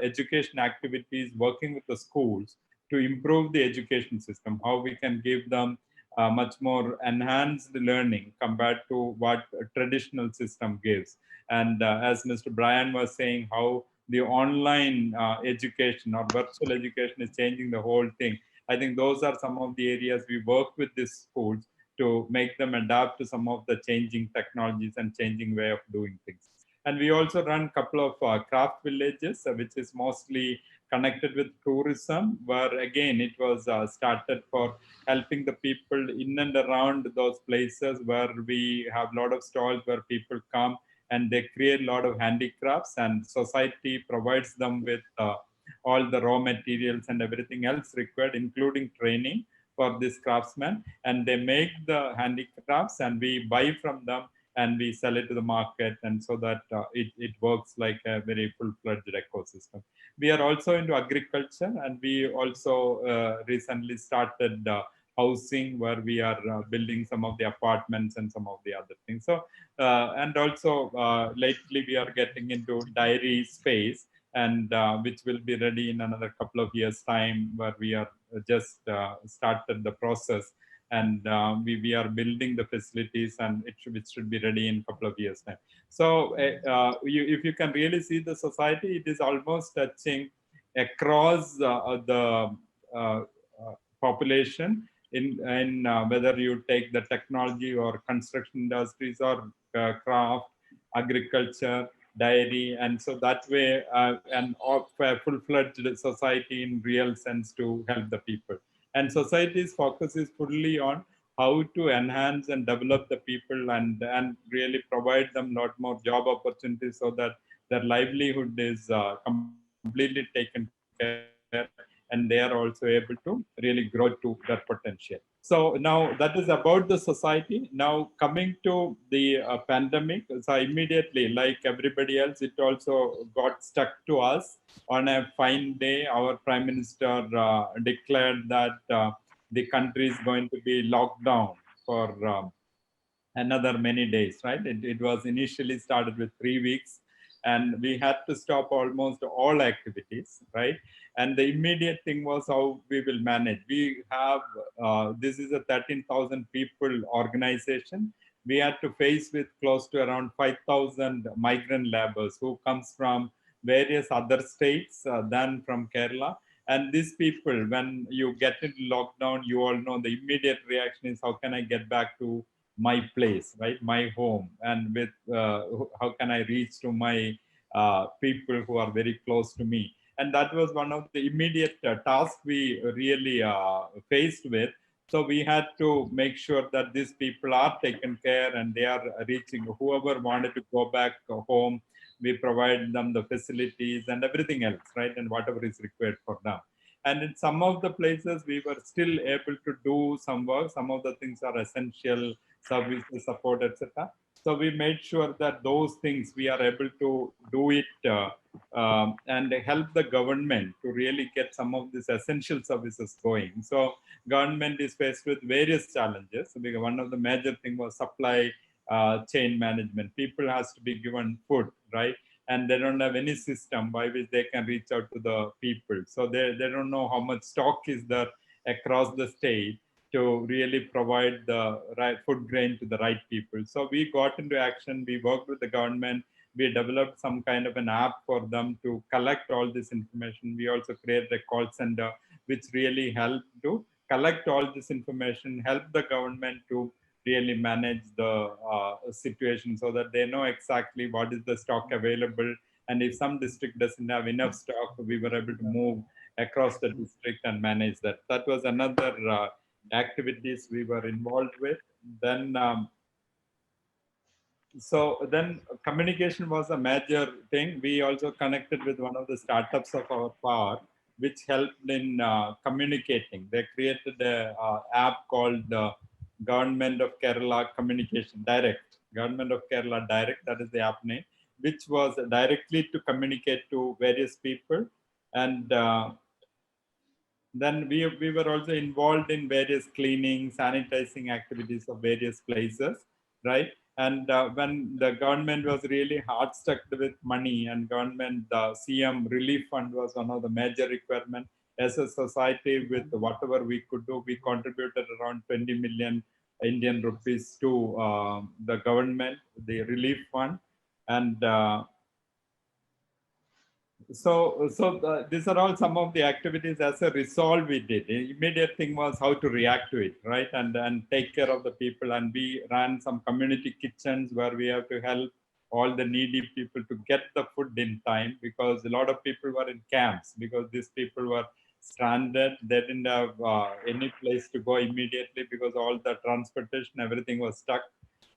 education activities working with the schools to improve the education system, how we can give them much more enhanced learning compared to what a traditional system gives. And as Mr. Brian was saying, how the online education or virtual education is changing the whole thing. I think those are some of the areas we work with these schools to make them adapt to some of the changing technologies and changing way of doing things. And we also run a couple of craft villages, which is mostly connected with tourism, where again, it was started for helping the people in and around those places where we have a lot of stalls where people come and they create a lot of handicrafts, and society provides them with all the raw materials and everything else required, including training for this craftsmen. And they make the handicrafts and we buy from them and we sell it to the market, and so that it works like a very full-fledged ecosystem. We are also into agriculture, and we also recently started housing, where we are building some of the apartments and some of the other things. So, and also lately we are getting into dairy space, and which will be ready in another couple of years' time, where we are just started the process. And we are building the facilities, and it should be ready in a couple of years' time. So if you can really see the society, it is almost touching across the population in whether you take the technology or construction industries or craft, agriculture, dairy, and so that way, and of a full-fledged society in real sense to help the people. And society's focus is fully on how to enhance and develop the people and really provide them a lot more job opportunities, so that their livelihood is completely taken care, and they are also able to really grow to their potential. So now that is about the society. Now coming to the pandemic, so immediately, like everybody else, it also got stuck to us. On a fine day, our Prime Minister declared that the country is going to be locked down for another many days, right? It was initially started with 3 weeks, and we had to stop almost all activities, right? And the immediate thing was how we will manage. We have, this is a 13,000 people organization. We had to face with close to around 5,000 migrant laborers who comes from various other states than from Kerala. And these people, when you get into lockdown, you all know the immediate reaction is, how can I get back to my place, right, my home, and with how can I reach to my people who are very close to me. And that was one of the immediate tasks we really faced with. So we had to make sure that these people are taken care and they are reaching. Whoever wanted to go back home, we provide them the facilities and everything else, right, and whatever is required for them. And in some of the places, we were still able to do some work. Some of the things are essential services, support, etc. So we made sure that those things we are able to do it and help the government to really get some of these essential services going. So government is faced with various challenges. Because one of the major thing was supply chain management. People has to be given food, right? And they don't have any system by which they can reach out to the people. So they don't know how much stock is there across the state to really provide the right food grain to the right people. So we got into action, we worked with the government, we developed some kind of an app for them to collect all this information. We also created a call center, which really helped to collect all this information, help the government to really manage the situation so that they know exactly what is the stock available. And if some district doesn't have enough stock, we were able to move across the district and manage that. That was another activities we were involved with. Then so then communication was a major thing. We also connected with one of the startups of our power, which helped in communicating. They created a app called Government of Kerala Communication Direct. Government of Kerala Direct, that is the app name, which was directly to communicate to various people. And then we were also involved in various cleaning, sanitizing activities of various places, right? And when the government was really hard stuck with money, and government, the CM relief fund was one of the major requirements. As a society, with whatever we could do, we contributed around 20 million Indian rupees to the government, the relief fund. And these are all some of the activities as a resolve we did. The immediate thing was how to react to it, right? And take care of the people. And we ran some community kitchens where we have to help all the needy people to get the food in time, because a lot of people were in camps because these people were stranded. They didn't have any place to go immediately because all the transportation, everything was stuck.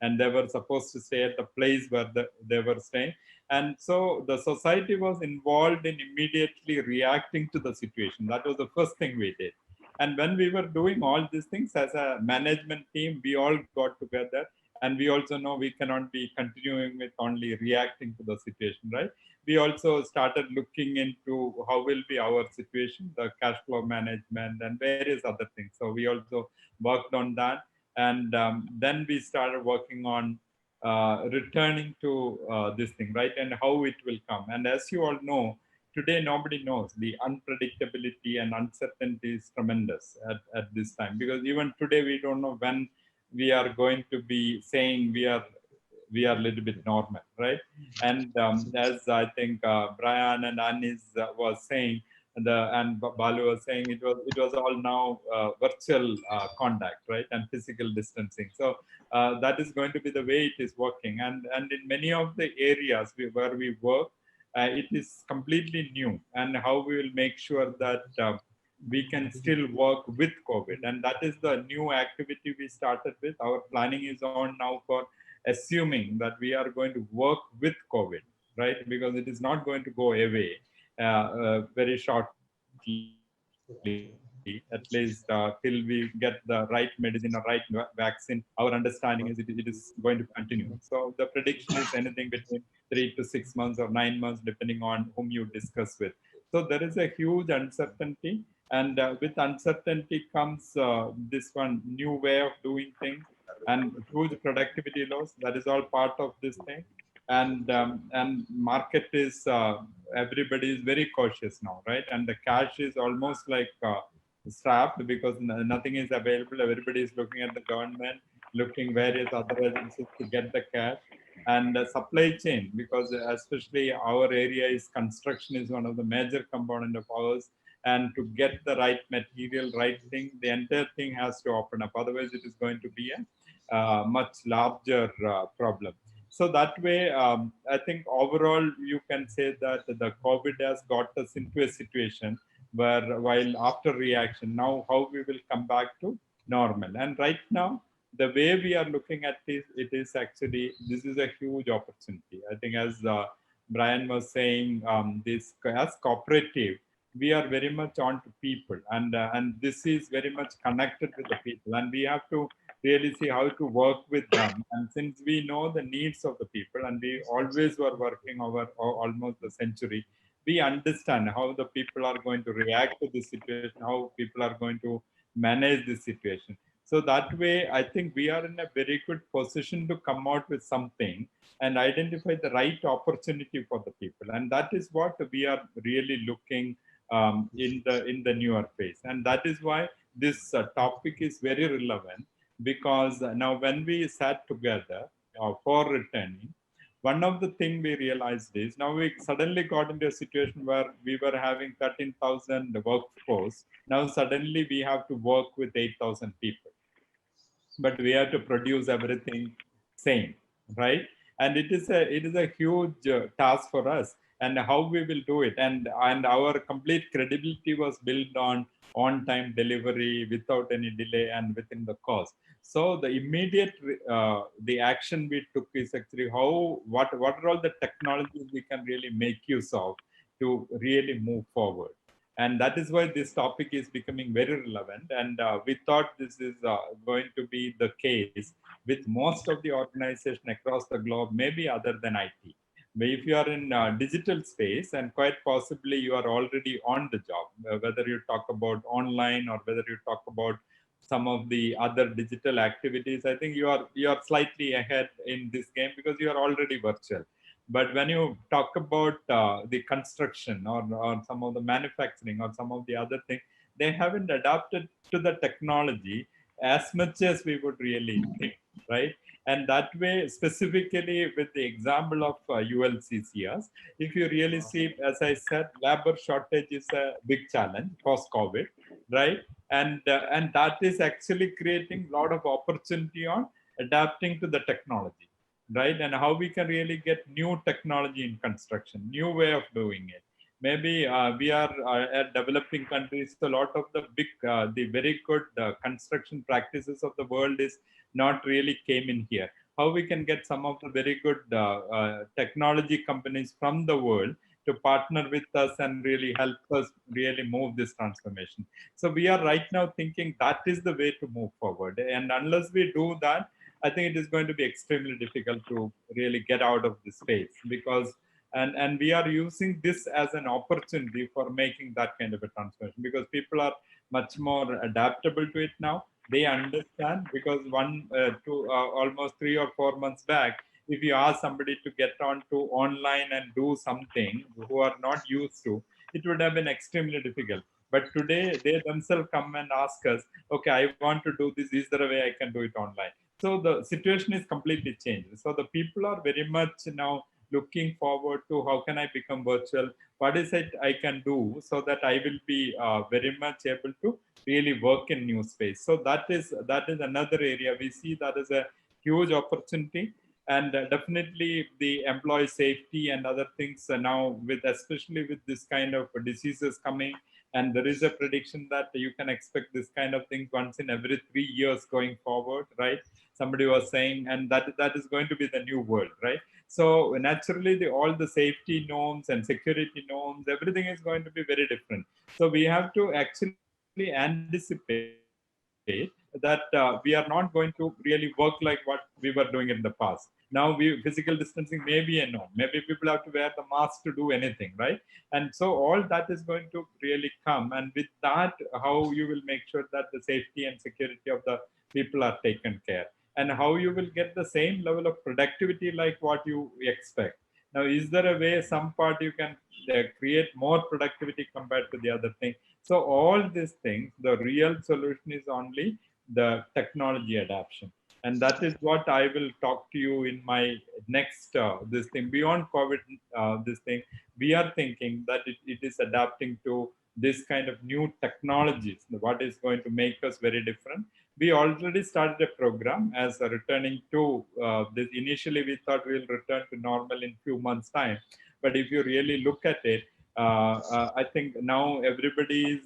And they were supposed to stay at the place where they were staying. And so the society was involved in immediately reacting to the situation. That was the first thing we did. And when we were doing all these things as a management team, we all got together. And we also know we cannot be continuing with only reacting to the situation, right? We also started looking into how will be our situation, the cash flow management and various other things. So we also worked on that. And then we started working on returning to this thing, right? And how it will come. And as you all know, today nobody knows. The unpredictability and uncertainty is tremendous at this time, because even today we don't know when we are going to be saying we are a little bit normal, right? And as I think Brian and Anis was saying, and Balu was saying, it was all now virtual contact, right, and physical distancing. So that is going to be the way it is working. And in many of the areas where we work, it is completely new. And how we will make sure that we can still work with COVID. And that is the new activity we started with. Our planning is on now for assuming that we are going to work with COVID, right? Because it is not going to go away. very shortly, at least till we get the right medicine or right vaccine. Our understanding is it is going to continue. So the prediction is anything between 3 to 6 months or 9 months, depending on whom you discuss with. So there is a huge uncertainty, and with uncertainty comes this one new way of doing things and huge productivity loss. That is all part of this thing, and market is everybody is very cautious now, right? And the cash is almost like strapped because nothing is available. Everybody is looking at the government, looking various other agencies to get the cash. And supply chain, because especially our area is construction is one of the major component of ours, and to get the right material, right thing, the entire thing has to open up. Otherwise, it is going to be a much larger problem. So that way, I think overall you can say that the COVID has got us into a situation where, while after reaction, now how we will come back to normal. And right now, the way we are looking at this, it is actually, this is a huge opportunity. I think as Brian was saying, this as cooperative, we are very much on to people, and this is very much connected with the people, and we have to really see how to work with them. And since we know the needs of the people, and we always were working over almost a century, we understand how the people are going to react to this situation, how people are going to manage this situation. So that way, I think we are in a very good position to come out with something and identify the right opportunity for the people. And that is what we are really looking in the newer phase. And that is why this topic is very relevant, because now when we sat together for returning, one of the things we realized is now we suddenly got into a situation where we were having 13,000 workforce. Now suddenly we have to work with 8,000 people, but we have to produce everything same, right? And it is a huge task for us, and how we will do it. And our complete credibility was built on time delivery without any delay and within the cost. So the immediate the action we took is actually what are all the technologies we can really make use of to really move forward. And that is why this topic is becoming very relevant. And we thought this is going to be the case with most of the organization across the globe, maybe other than IT. But if you are in digital space, and quite possibly you are already on the job, whether you talk about online or whether you talk about some of the other digital activities, I think you are slightly ahead in this game because you are already virtual. But when you talk about the construction or some of the manufacturing or some of the other things, they haven't adapted to the technology as much as we would really think, right? And that way, specifically with the example of ULCCS, if you really see, as I said, labor shortage is a big challenge post-COVID, right? And that is actually creating a lot of opportunity on adapting to the technology, right? And how we can really get new technology in construction, new way of doing it. Maybe we are at developing countries, so a lot of the very good construction practices of the world is not really came in here. How we can get some of the very good technology companies from the world to partner with us and really help us really move this transformation. So we are right now thinking that is the way to move forward. And unless we do that, I think it is going to be extremely difficult to really get out of this phase, because and we are using this as an opportunity for making that kind of a transformation, because people are much more adaptable to it now. They understand, because almost 3 or 4 months back, if you ask somebody to get on to online and do something who are not used to, it would have been extremely difficult. But today they themselves come and ask us, okay, I want to do this. Is there a way I can do it online? So the situation is completely changed. So the people are very much now looking forward to how can I become virtual? What is it I can do so that I will be very much able to really work in new space? So that is another area we see that is a huge opportunity. And definitely the employee safety and other things now, with especially with this kind of diseases coming, And there is a prediction that you can expect this kind of thing once in every 3 years going forward, right? Somebody was saying, and that is going to be the new world, right? So naturally, all the safety norms and security norms, everything is going to be very different. So we have to actually anticipate that we are not going to really work like what we were doing in the past. Now, physical distancing may be a norm. Maybe people have to wear the mask to do anything, right? And so all that is going to really come. And with that, how you will make sure that the safety and security of the people are taken care, and how you will get the same level of productivity like what you expect. Now, is there a way, some part you can create more productivity compared to the other thing? So all these things, the real solution is only the technology adoption. And that is what I will talk to you in my next, this thing, beyond COVID, this thing, we are thinking that it is adapting to this kind of new technologies, what is going to make us very different. We already started a program as a returning to this. Initially, we thought we'll return to normal in few months' time. But if you really look at it, I think now everybody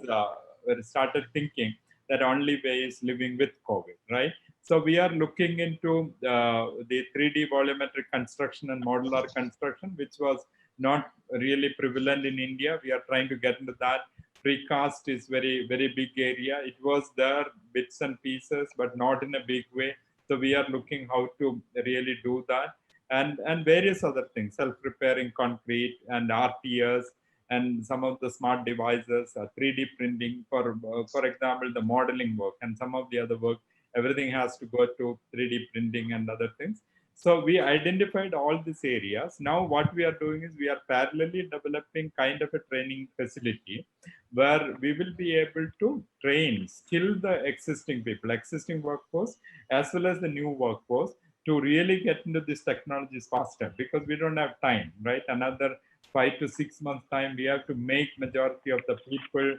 is started thinking that only way is living with COVID, right? So we are looking into the 3D volumetric construction and modular construction, which was not really prevalent in India. We are trying to get into that. Precast is very, very big area. It was there, bits and pieces, but not in a big way. So we are looking how to really do that. And various other things, self-repairing concrete and RTS, and some of the smart devices, 3D printing, for example, the modeling work and some of the other work, everything has to go to 3D printing and other things. So we identified all these areas. Now what we are doing is we are parallelly developing kind of a training facility where we will be able to train, skill the existing people, existing workforce, as well as the new workforce, to really get into these technologies faster, because we don't have time, right? Another 5 to 6 months time, we have to make majority of the people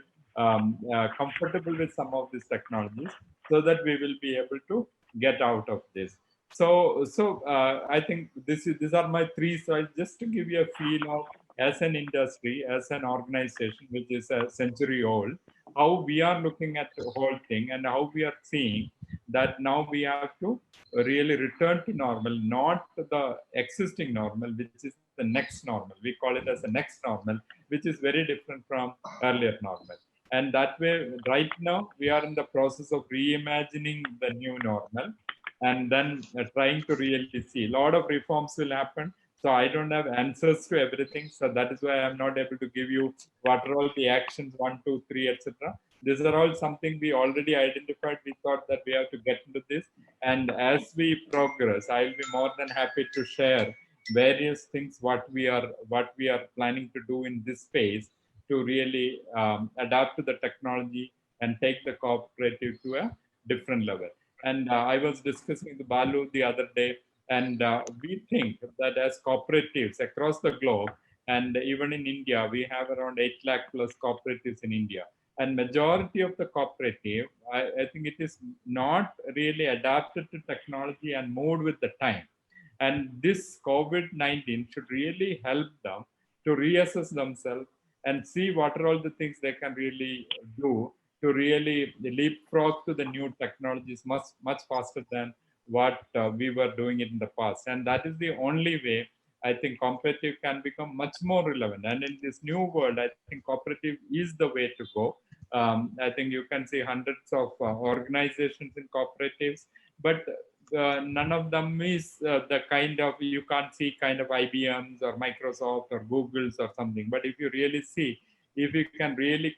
comfortable with some of these technologies, so that we will be able to get out of this. So I think these are my 3 slides, just to give you a feel of, as an industry, as an organization which is a century old, how we are looking at the whole thing, and how we are seeing that now we have to really return to normal, not the existing normal, which is the next normal. We call it as the next normal, which is very different from earlier normal. And that way, right now, we are in the process of reimagining the new normal, and then trying to really see. A lot of reforms will happen. So I don't have answers to everything. So that is why I'm not able to give you what are all the actions, 1, 2, 3, etc. These are all something we already identified. We thought that we have to get into this. And as we progress, I'll be more than happy to share various things, what we are planning to do in this space, to really adapt to the technology and take the cooperative to a different level. And I was discussing with Balu the other day, and we think that as cooperatives across the globe, and even in India, we have around 8 lakh plus cooperatives in India. And majority of the cooperative, I think it is not really adapted to technology and moved with the time. And this COVID-19 should really help them to reassess themselves and see what are all the things they can really do to really leapfrog to the new technologies much faster than what we were doing it in the past. And that is the only way I think cooperative can become much more relevant. And in this new world, I think cooperative is the way to go. I think you can see hundreds of organizations in cooperatives, but none of them is the kind of, you can't see kind of IBMs or Microsoft or Googles or something. But if you really see, if you can really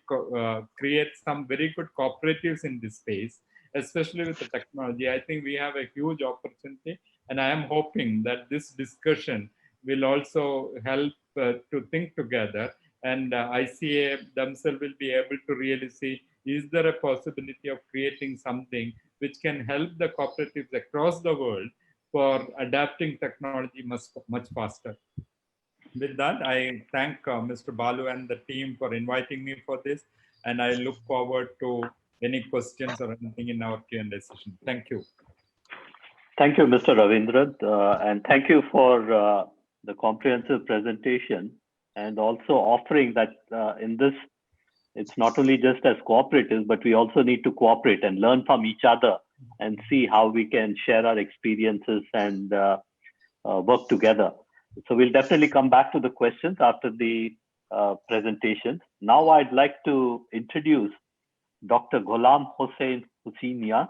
create some very good cooperatives in this space, especially with the technology, I think we have a huge opportunity. And I am hoping that this discussion will also help to think together, and ICA themselves will be able to really see, is there a possibility of creating something which can help the cooperatives across the world for adapting technology much faster. With that, I thank Mr. Balu and the team for inviting me for this, and I look forward to any questions or anything in our Q&A session. Thank you. Thank you, Mr. Ravindra, and thank you for the comprehensive presentation, and also offering that in this It's not only just as cooperatives, but we also need to cooperate and learn from each other and see how we can share our experiences and work together. So we'll definitely come back to the questions after the presentations. Now I'd like to introduce Dr. Ghulam Hossain Husseinia.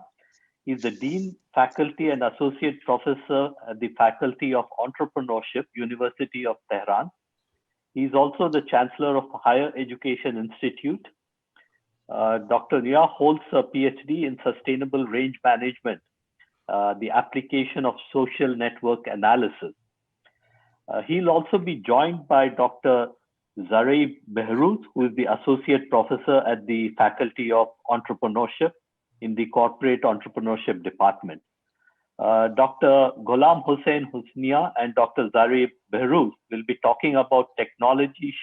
He's the Dean, Faculty and Associate Professor at the Faculty of Entrepreneurship, University of Tehran. He's also the Chancellor of Higher Education Institute. Dr. Nia holds a PhD in Sustainable Range Management, the application of social network analysis. He'll also be joined by Dr. Zareeb Behrooz, who is the Associate Professor at the Faculty of Entrepreneurship in the Corporate Entrepreneurship Department. Dr. Ghulam Hossain Husseinia and Dr. Zareeb Behrooz will be talking about technology,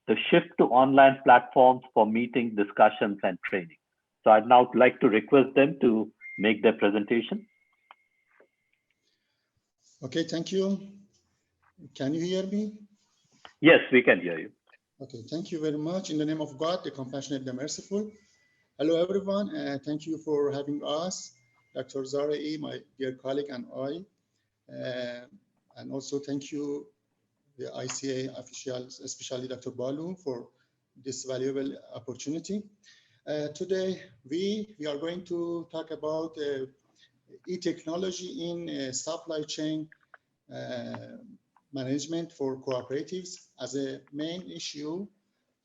the shift to online platforms for meeting, discussions, and training. So I'd now like to request them to make their presentation. Okay, thank you. Can you hear me? Yes, we can hear you. Okay, thank you very much. In the name of God, the compassionate, the merciful. Hello, everyone. Thank you for having us, Dr. Zarei, my dear colleague, and I. And also thank you, the ICA officials, especially Dr. Balu, for this valuable opportunity. Today, we are going to talk about e-technology in supply chain management for cooperatives as a main issue,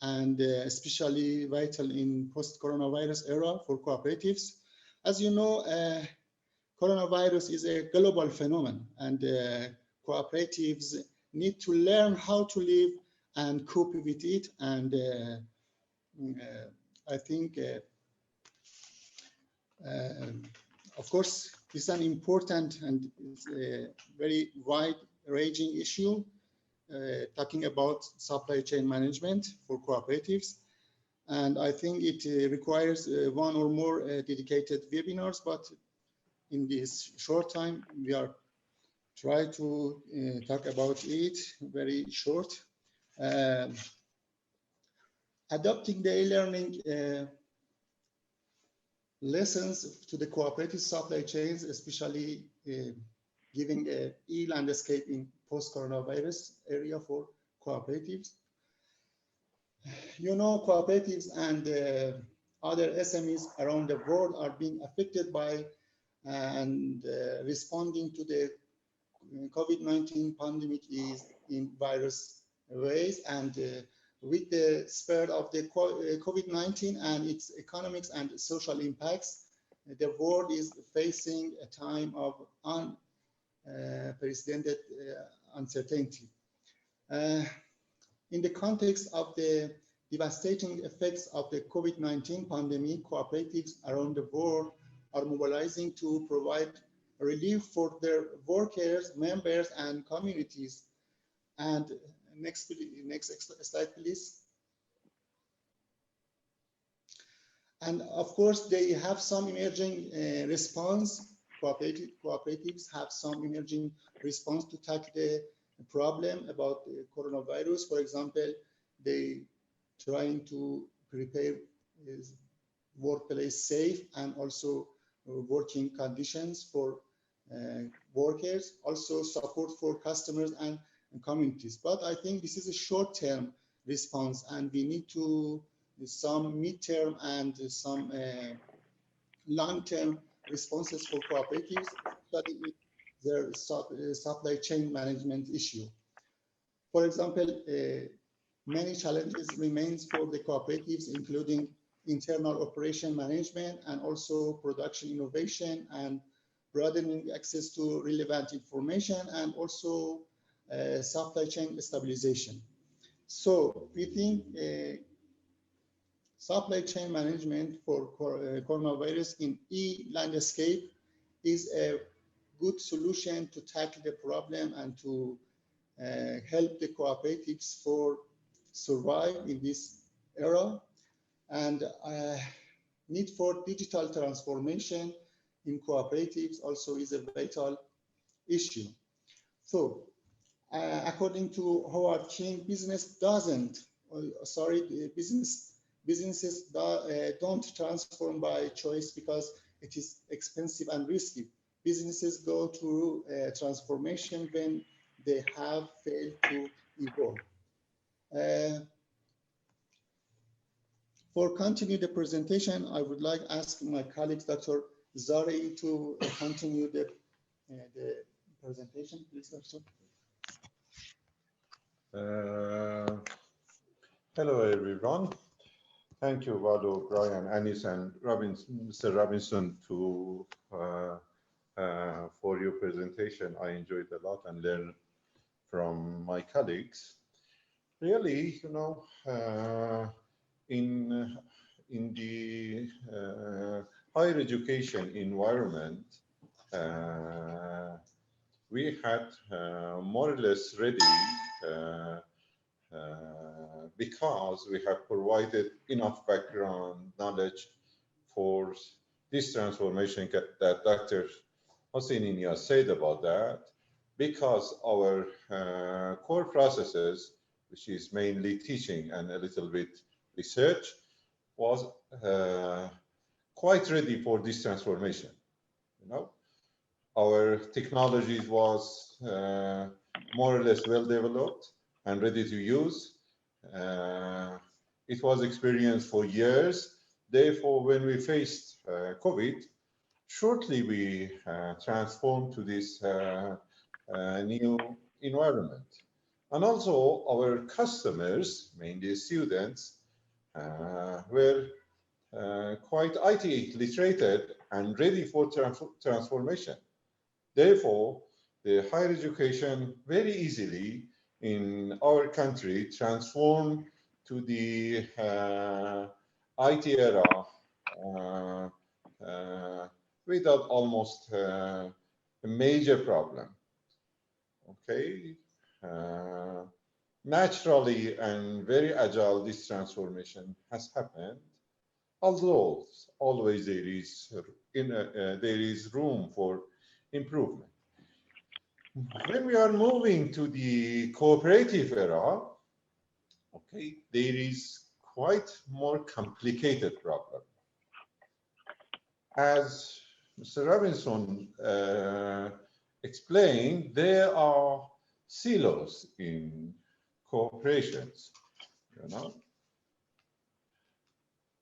and especially vital in post-coronavirus era for cooperatives. As you know, coronavirus is a global phenomenon, and cooperatives need to learn how to live and cope with it. And I think, of course, this is an important and it's a very wide-ranging issue, talking about supply chain management for cooperatives. And I think it requires one or more dedicated webinars, but in this short time, we are trying to talk about it very short. Adopting the e-learning lessons to the cooperative supply chains, especially giving an e-landscape in post-coronavirus area for cooperatives. You know, cooperatives and other SMEs around the world are being affected by and responding to the COVID-19 pandemic is in various ways, and with the spread of the COVID-19 and its economics and social impacts, the world is facing a time of unprecedented uncertainty. In the context of the devastating effects of the COVID-19 pandemic, cooperatives around the world are mobilizing to provide relief for their workers, members, and communities. And next slide, please. And of course, they have some emerging response. Cooperatives have some emerging response to tackle the problem about the coronavirus. For example, they trying to prepare workplace safe and also working conditions for workers, also support for customers and communities. But I think this is a short-term response, and we need to some mid-term and some long-term responses for cooperatives, especially with their supply chain management issue. For example, many challenges remains for the cooperatives, including internal operation management and also production innovation and broadening access to relevant information and also supply chain stabilization. So we think supply chain management for coronavirus in e-landscape is a good solution to tackle the problem and to help the cooperatives for survive in this era. And need for digital transformation in cooperatives also is a vital issue. So Businesses don't transform by choice because it is expensive and risky. Businesses go through transformation when they have failed to evolve. For continue the presentation, I would like to ask my colleague, Dr. Zari, to continue the presentation, please, Dr. Hello, everyone. Thank you, Vado, Brian, Anis, and Mr. Robinson for your presentation. I enjoyed a lot and learned from my colleagues. Really, you know, in the higher education environment, we had more or less ready because we have provided enough background knowledge for this transformation that Dr. Hosseini Niaz said about that, because our core processes, which is mainly teaching and a little bit research, was quite ready for this transformation. You know, our technologies was more or less well developed and ready to use. It was experienced for years. Therefore, when we faced COVID, shortly we transformed to this new environment. And also our customers, mainly students, were quite IT literated and ready for transformation. Therefore, the higher education very easily in our country transformed to the IT era without almost a major problem. Okay, naturally and very agile, this transformation has happened. Although always there is room for improvement. When we are moving to the cooperative era, okay, there is quite more complicated problem. As Mr. Robinson explained, there are silos in cooperations, you know.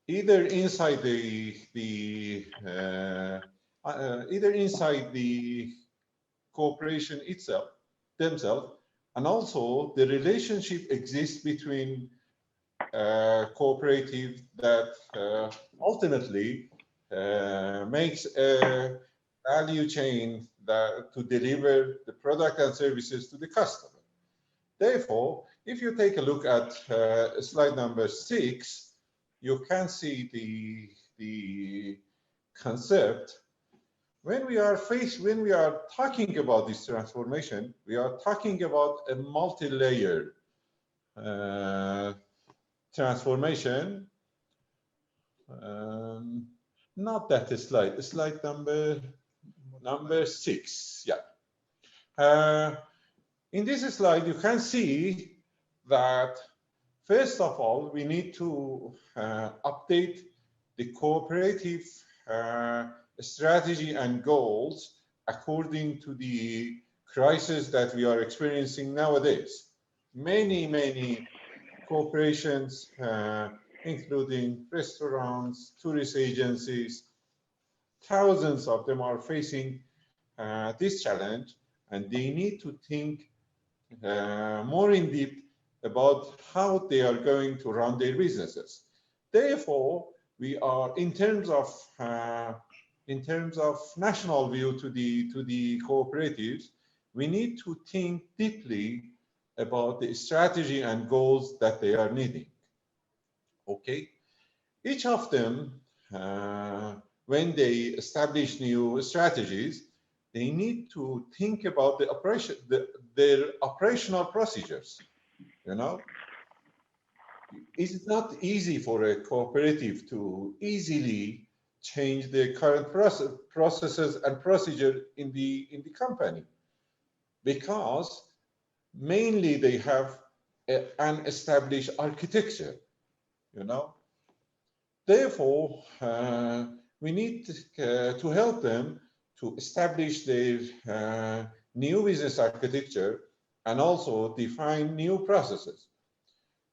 Either inside the cooperation itself, themselves, and also the relationship exists between cooperative that ultimately makes a value chain to deliver the product and services to the customer. Therefore, if you take a look at slide number 6, you can see the concept. When we are talking about this transformation, we are talking about a multi-layer transformation. Not that slide number 6. Yeah. In this slide, you can see that first of all, we need to update the cooperative strategy and goals according to the crisis that we are experiencing nowadays. Many corporations, including restaurants, tourist agencies, thousands of them are facing this challenge, and they need to think more in depth about how they are going to run their businesses. Therefore, we are in terms of national view to the cooperatives, we need to think deeply about the strategy and goals that they are needing. Okay, each of them, when they establish new strategies, they need to think about their operational procedures. You know, it's not easy for a cooperative to easily change the current processes and procedure in the company, because mainly they have an established architecture. You know, Therefore, we need to help them to establish their new business architecture and also define new processes.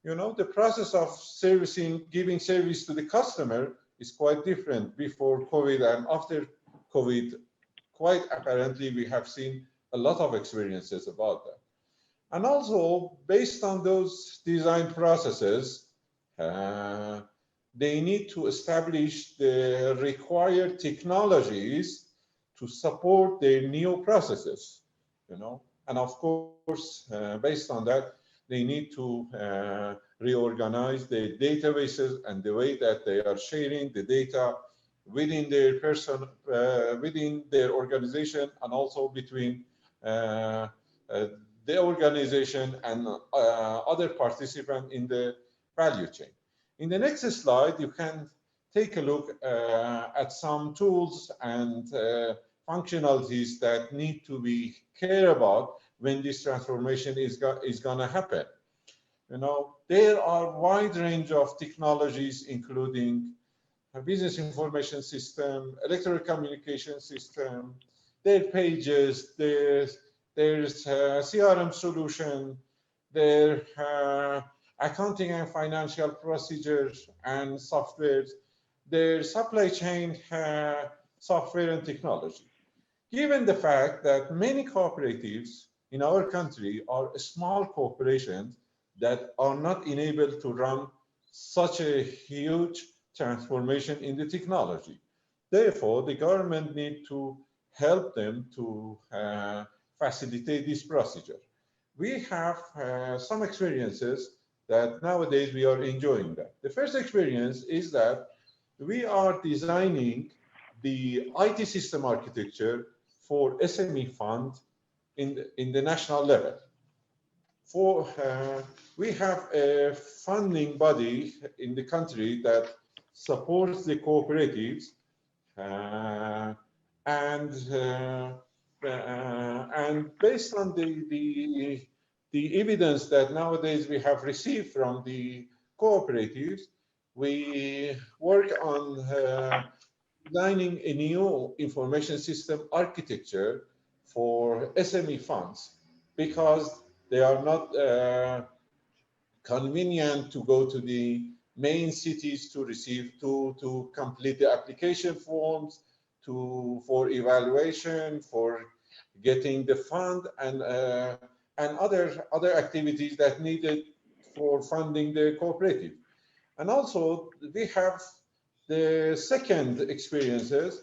You know, the process of servicing, giving service to the customer is quite different before COVID and after COVID. Quite apparently, we have seen a lot of experiences about that. And also, based on those design processes, they need to establish the required technologies to support their new processes, you know. And of course, based on that, they need to reorganize their databases and the way that they are sharing the data within their person, within their organization, and also between the organization and other participants in the value chain. In the next slide, you can take a look at some tools and functionalities that need to be cared about when this transformation is going to happen. You know, there are a wide range of technologies, including a business information system, electronic communication system, their pages, there's CRM solution, their accounting and financial procedures and softwares, their supply chain software and technology. Given the fact that many cooperatives in our country are small corporations that are not enabled to run such a huge transformation in the technology. Therefore, the government needs to help them to facilitate this procedure. We have some experiences that nowadays we are enjoying that. The first experience is that we are designing the IT system architecture for SME fund in the national level. We have a funding body in the country that supports the cooperatives and based on the evidence that nowadays we have received from the cooperatives, we work on designing a new information system architecture for SME funds because they are not convenient to go to the main cities to receive, to complete the application forms, for evaluation, for getting the fund and other activities that needed for funding the cooperative. And also we have the second experiences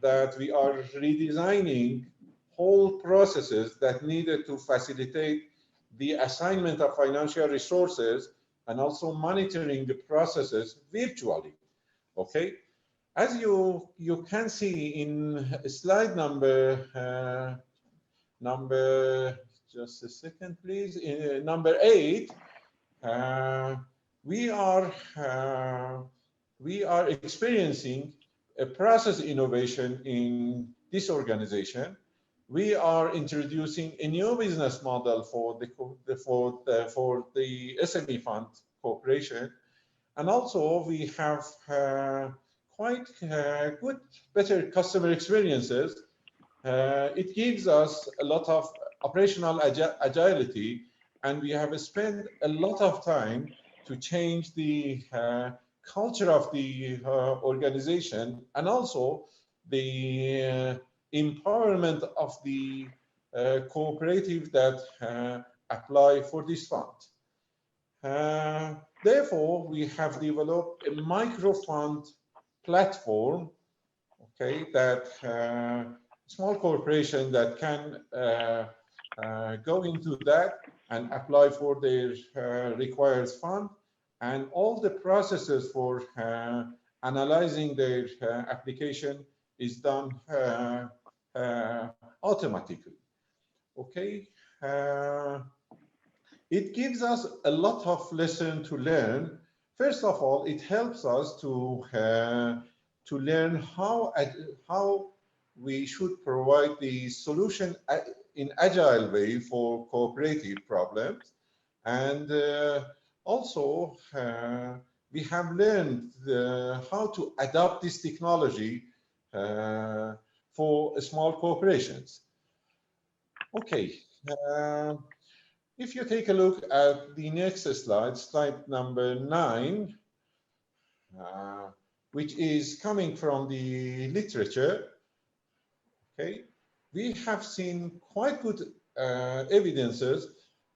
that we are redesigning whole processes that needed to facilitate the assignment of financial resources and also monitoring the processes virtually. Okay, as you can see in slide number just a second please, in number 8, we are experiencing a process innovation in this organization. We are introducing a new business model for the SME fund corporation, and also we have quite good, better customer experiences. It gives us a lot of operational agility, and we have spent a lot of time to change the culture of the organization and also the empowerment of the cooperative that apply for this fund. Therefore, we have developed a micro fund platform, okay, that small corporation that can go into that and apply for their required fund, and all the processes for analyzing their application is done automatically. Okay, it gives us a lot of lesson to learn. First of all, it helps us to learn how we should provide the solution in agile way for cooperative problems, and also we have learned how to adopt this technology for small corporations. Okay, if you take a look at the next slide, slide number 9, which is coming from the literature, okay, we have seen quite good evidences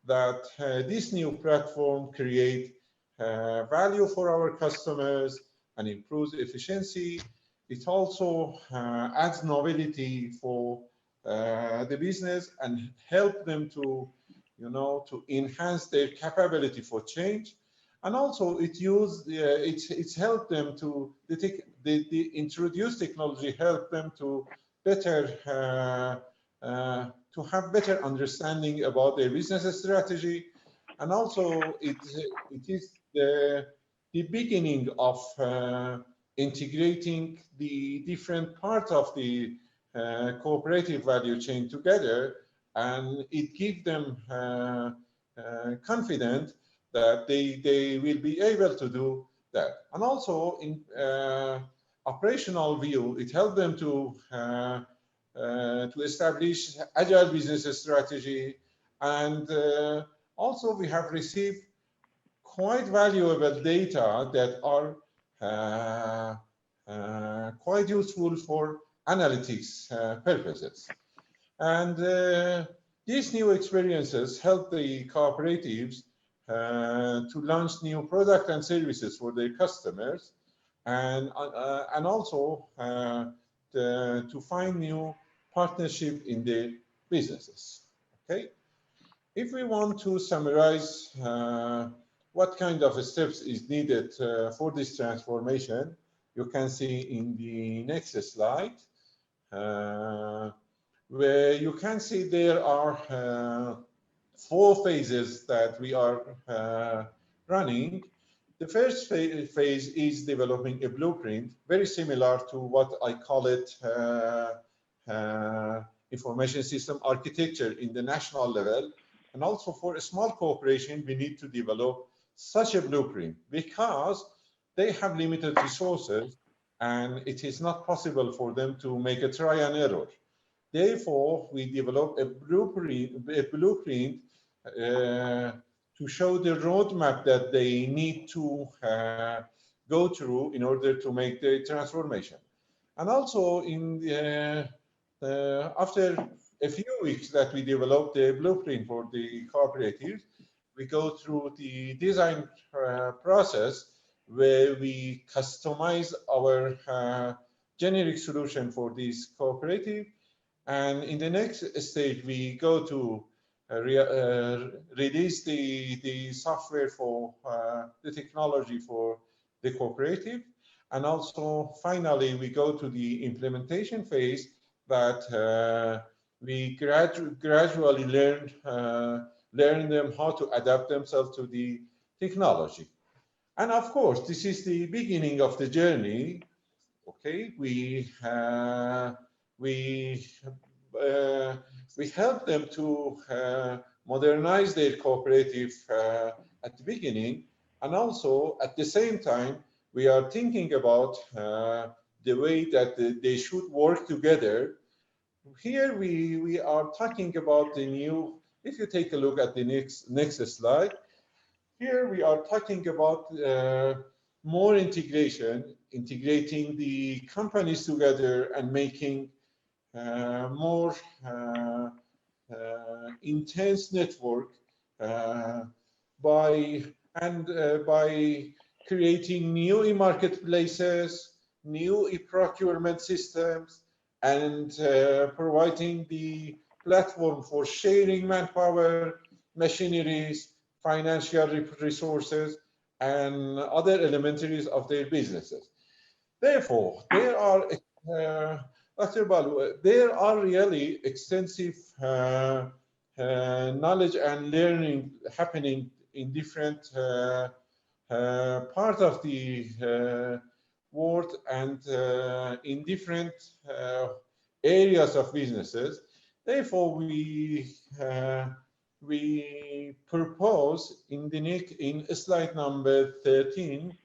that this new platform create value for our customers and improves efficiency. It also adds novelty for the business and help them to, to enhance their capability for change. And also it's helped them to the introduced technology help them to better to have better understanding about their business strategy. And also it is the beginning of integrating the different parts of the cooperative value chain together, and it gives them confident that they will be able to do that. And also in operational view, it helped them to establish agile business strategy. And also we have received quite valuable data that are quite useful for analytics purposes. And these new experiences help the cooperatives to launch new products and services for their customers, and also to find new partnership in their businesses. Okay, if we want to summarize what kind of steps is needed for this transformation, you can see in the next slide, where you can see there are 4 phases that we are running. The first phase is developing a blueprint, very similar to what I call it information system architecture in the national level. And also for a small corporation, we need to develop such a blueprint because they have limited resources and it is not possible for them to make a try and error. Therefore, we develop a blueprint to show the roadmap that they need to go through in order to make the transformation. And also in after a few weeks that we develop the blueprint for the cooperatives, we go through the design process where we customize our generic solution for this cooperative. And in the next stage, we go to release the software for the technology for the cooperative. And also, finally, we go to the implementation phase that we gradually learn them how to adapt themselves to the technology. And of course, this is the beginning of the journey. Okay, we help them to modernize their cooperative at the beginning, and also at the same time we are thinking about the way that they should work together. Here we are talking about the new, if you take a look at the next slide, here we are talking about more integrating the companies together and making more intense network by creating new e-marketplaces, new e-procurement systems, and providing the platform for sharing manpower, machineries, financial resources, and other elementaries of their businesses. Therefore, there are Dr. Balu, there are really extensive knowledge and learning happening in different parts of the world and in different areas of businesses. Therefore, we propose in slide number 13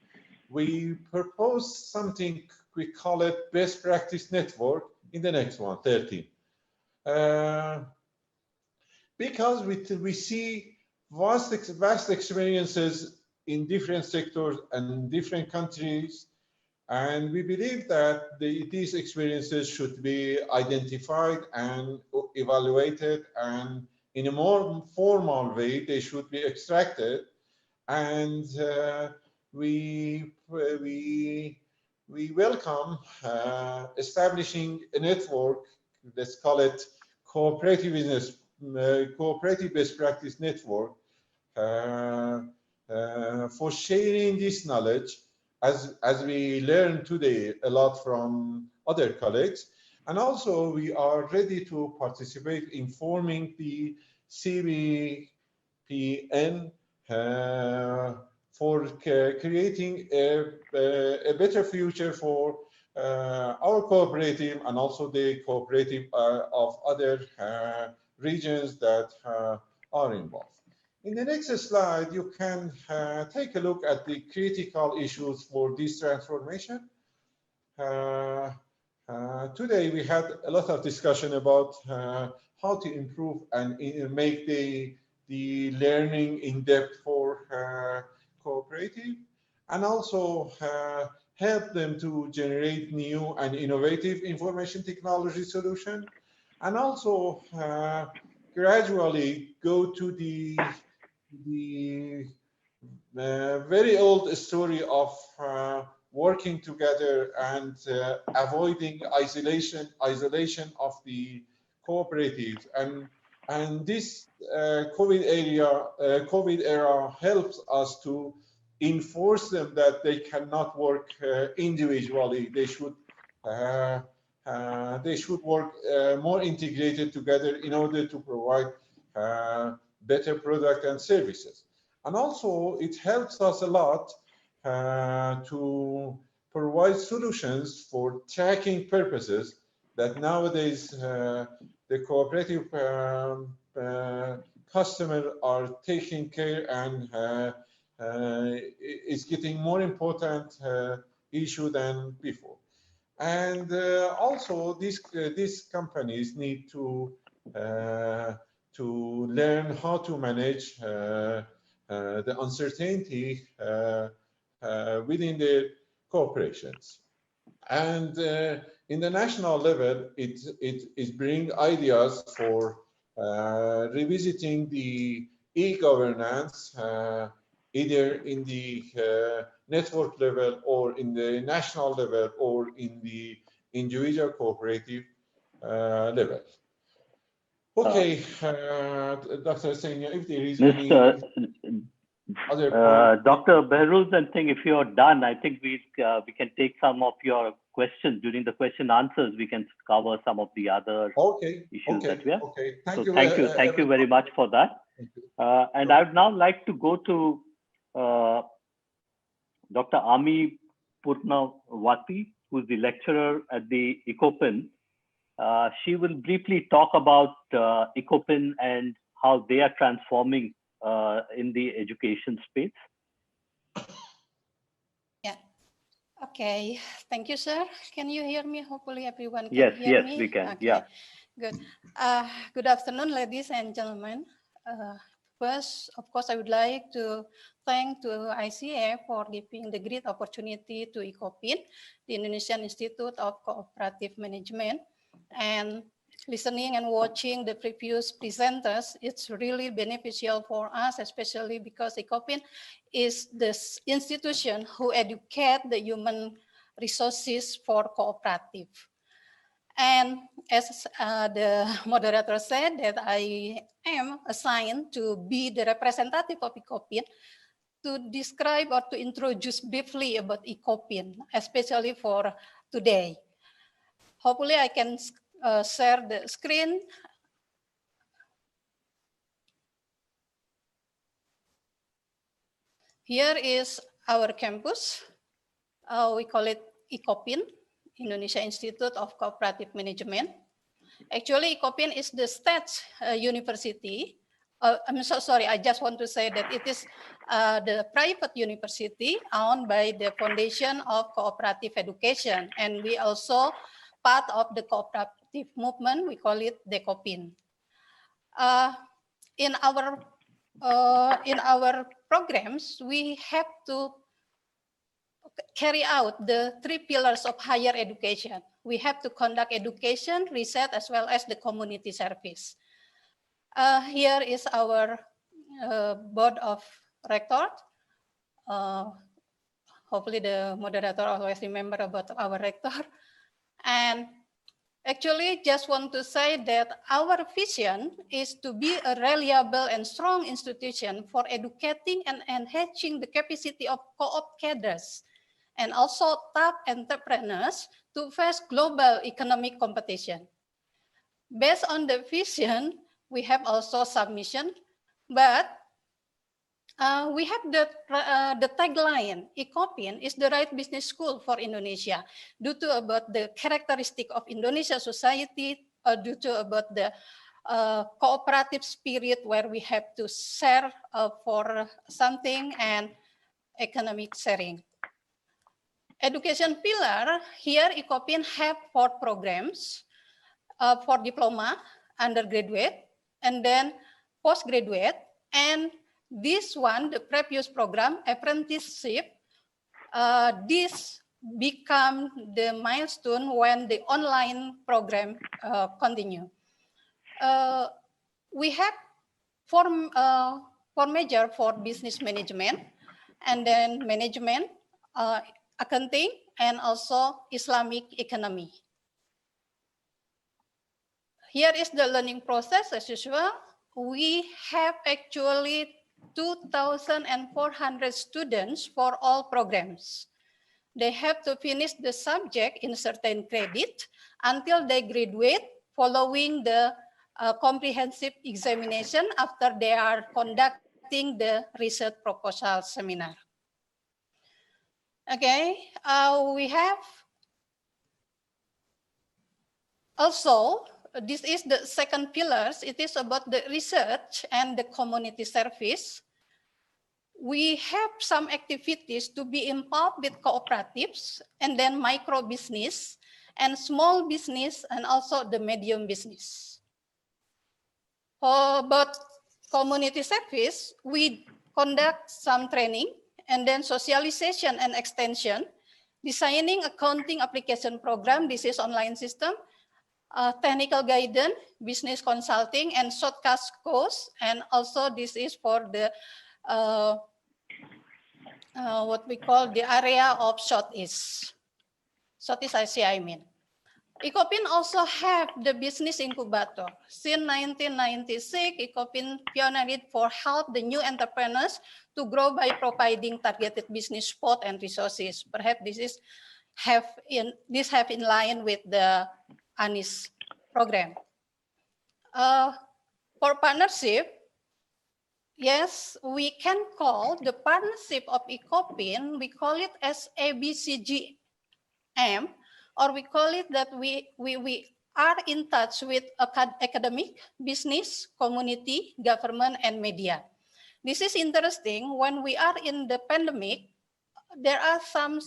we propose something, we call it best practice network in the next one, 13. Because we see vast experiences in different sectors and different countries, and we believe that these experiences should be identified and evaluated, and in a more formal way, they should be extracted. And we welcome establishing a network, let's call it cooperative business, cooperative best practice network for sharing this knowledge, as we learn today a lot from other colleagues. And also we are ready to participate in forming the CBPN for creating a better future for our cooperative and also the cooperative of other regions that are involved. In the next slide, you can take a look at the critical issues for this transformation. Today, we had a lot of discussion about how to improve and make the learning in depth for cooperative, and also help them to generate new and innovative information technology solution, and also gradually go to the very old story of working together and avoiding isolation of the cooperatives, and this COVID era helps us to enforce them that they cannot work individually. They should work more integrated together in order to provide better product and services. And also it helps us a lot to provide solutions for tracking purposes that nowadays the cooperative customer are taking care, and it's getting more important issue than before. And also these companies need to learn how to manage the uncertainty within the corporations. And in the national level, it brings ideas for revisiting the e-governance, either in the network level or in the national level or in the individual cooperative level. Okay, Dr. Senya, if there is any other point. Dr. Behruz, I think if you're done, I think we can take some of your questions during the question answers. We can cover some of the other issues that we have. Okay. Thank you very much for that. And I would now like to go to Dr. Ami Purnawati, who's the lecturer at the ECOPIN. She will briefly talk about ECOPIN and how they are transforming in the education space. Yeah. Okay. Thank you, sir. Can you hear me? Hopefully everyone can me. hear me. Yes, we can. Okay. Yeah. Good. Good afternoon, ladies and gentlemen. First, of course, I would like to thank to ICA for giving the great opportunity to ECOPIN, the Indonesian Institute of Cooperative Management, and listening and watching the previous presenters. It's really beneficial for us, especially because ECOPIN is the institution who educate the human resources for cooperative. And as the moderator said, that I am assigned to be the representative of ECOPIN to describe or to introduce briefly about ECOPIN, especially for today. Hopefully I can share the screen. Here is our campus. We call it ECOPIN, Indonesia Institute of Cooperative Management. Actually, ECOPIN is the state university I'm so sorry, I just want to say that it is the private university owned by the Foundation of Cooperative Education. And we also part of the cooperative movement, we call it the COPIN. In our programs, we have to carry out the 3 pillars of higher education. We have to conduct education, research, as well as the community service. Here is our board of rectors. Hopefully the moderator always remember about our rector. And actually just want to say that our vision is to be a reliable and strong institution for educating and enhancing the capacity of co-op cadres and also top entrepreneurs to face global economic competition. Based on the vision, we have also submission, but we have the tagline, ICOPIN is the right business school for Indonesia, due to about the characteristic of Indonesia society, due to about the cooperative spirit where we have to share for something and economic sharing. Education pillar, here ICOPIN have 4 programs for diploma, undergraduate, and then postgraduate, and this one, the previous program, apprenticeship, this become the milestone when the online program continue. We have 4 major for business management, and then management, accounting, and also Islamic economy. Here is the learning process as usual. We have actually 2,400 students for all programs. They have to finish the subject in certain credit until they graduate following the comprehensive examination after they are conducting the research proposal seminar. Okay, we have also, this is the second pillars. It is about the research and the community service. We have some activities to be involved with cooperatives and then micro business and small business and also the medium business. But community service, we conduct some training and then socialization and extension, designing accounting application program. This is online system. Technical guidance, business consulting, and shortcut course. And also this is for the what we call the area of Southeast Asia, I mean. ICOPIN also have the business incubator. Since 1996, ICOPIN pioneered for help the new entrepreneurs to grow by providing targeted business support and resources. Perhaps this is have in line with the ANIS program. For partnership, yes, we can call the partnership of ICOPIN, we call it as ABCGM, or we call it that we are in touch with academic, business, community, government, and media. This is interesting. When we are in the pandemic, there are some